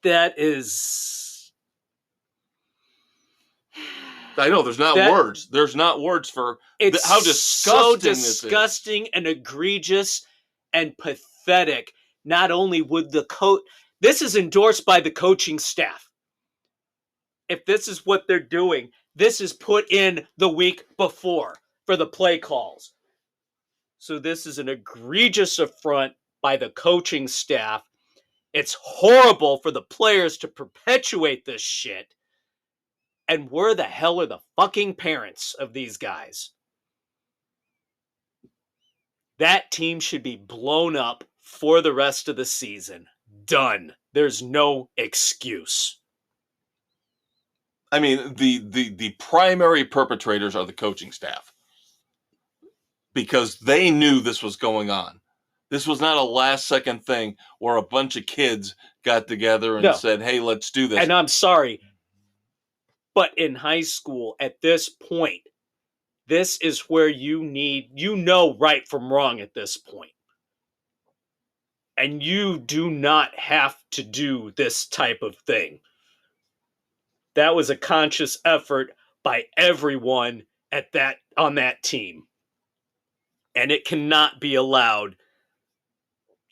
That is... I know, there's not words. There's not words for how disgusting so disgusting and egregious and pathetic. Not only would the coach... This is endorsed by the coaching staff. If this is what they're doing, this is put in the week before for the play calls. So this is an egregious affront by the coaching staff. It's horrible for the players to perpetuate this shit. And where the hell are the fucking parents of these guys? That team should be blown up for the rest of the season. Done. There's no excuse. I mean, the primary perpetrators are the coaching staff. Because they knew this was going on. This was not a last-second thing where a bunch of kids got together and said, hey, let's do this. And I'm sorry, but in high school, at this point, this is where you know right from wrong at this point. And you do not have to do this type of thing. That was a conscious effort by everyone on that team. And it cannot be allowed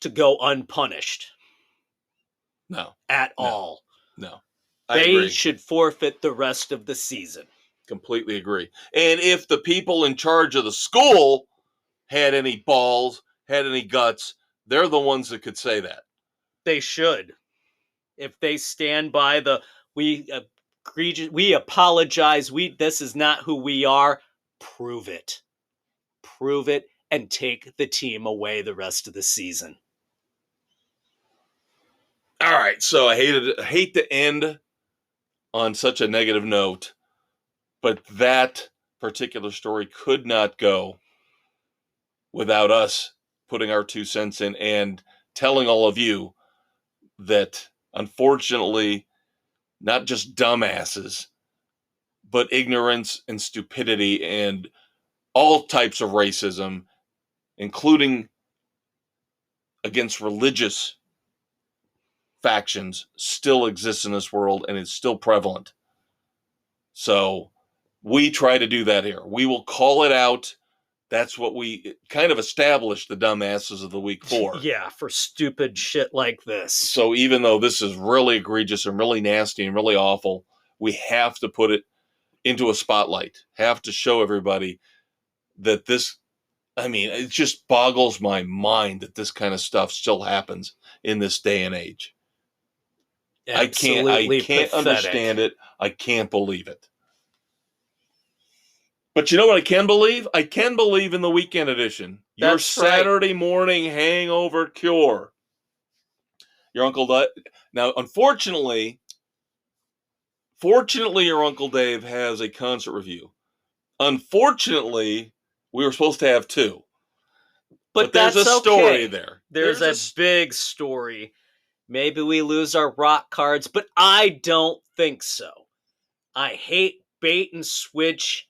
to go unpunished. No. At all. No. They should forfeit the rest of the season. Completely agree. And if the people in charge of the school had any balls, had any guts, they're the ones that could say that. They should. If they stand by we apologize, this is not who we are, prove it. Prove it and take the team away the rest of the season. All right, so I hate to end on such a negative note, but that particular story could not go without us putting our 2 cents in and telling all of you that, unfortunately, not just dumbasses, but ignorance and stupidity and all types of racism, including against religious factions, still exists in this world and is still prevalent. So we try to do that here. We will call it out. That's what we kind of established the dumbasses of the week for. Yeah, for stupid shit like this. So even though this is really egregious and really nasty and really awful, we have to put it into a spotlight. Have to show everybody that this, I mean, it just boggles my mind that this kind of stuff still happens in this day and age. Absolutely I can't understand it. I can't believe it. But you know what I can believe? I can believe in the weekend edition. Your Saturday morning hangover cure. Your Uncle Dave. Now, unfortunately, your Uncle Dave has a concert review. Unfortunately, we were supposed to have 2. But there's a story there. There's a big story. Maybe we lose our rock cards, but I don't think so. I hate bait and switch.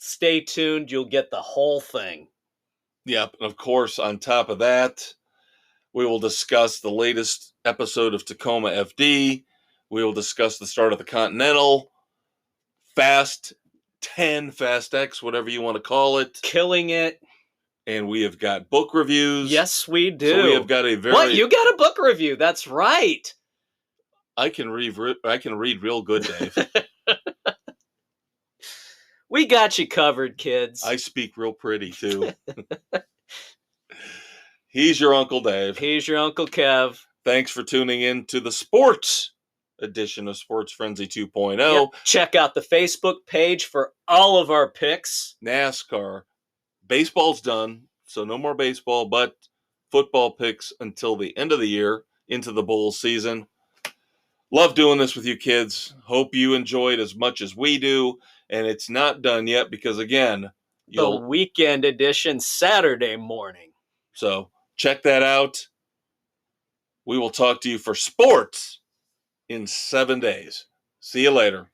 Stay tuned. You'll get the whole thing. Yep. And of course, on top of that, we will discuss the latest episode of Tacoma FD. We will discuss the start of the Continental, Fast 10, Fast X, whatever you want to call it. Killing it. And we have got book reviews. Yes, we do. So we have got a very... What? You got a book review? That's right. I can read real good, Dave. We got you covered, kids. I speak real pretty, too. He's your Uncle Dave. He's your Uncle Kev. Thanks for tuning in to the sports edition of Sports Frenzy 2.0. Yep. Check out the Facebook page for all of our picks. NASCAR. Baseball's done, so no more baseball, but football picks until the end of the year, into the bowl season. Love doing this with you kids. Hope you enjoyed as much as we do. And it's not done yet because, again, The weekend edition Saturday morning. So check that out. We will talk to you for sports in 7 days. See you later.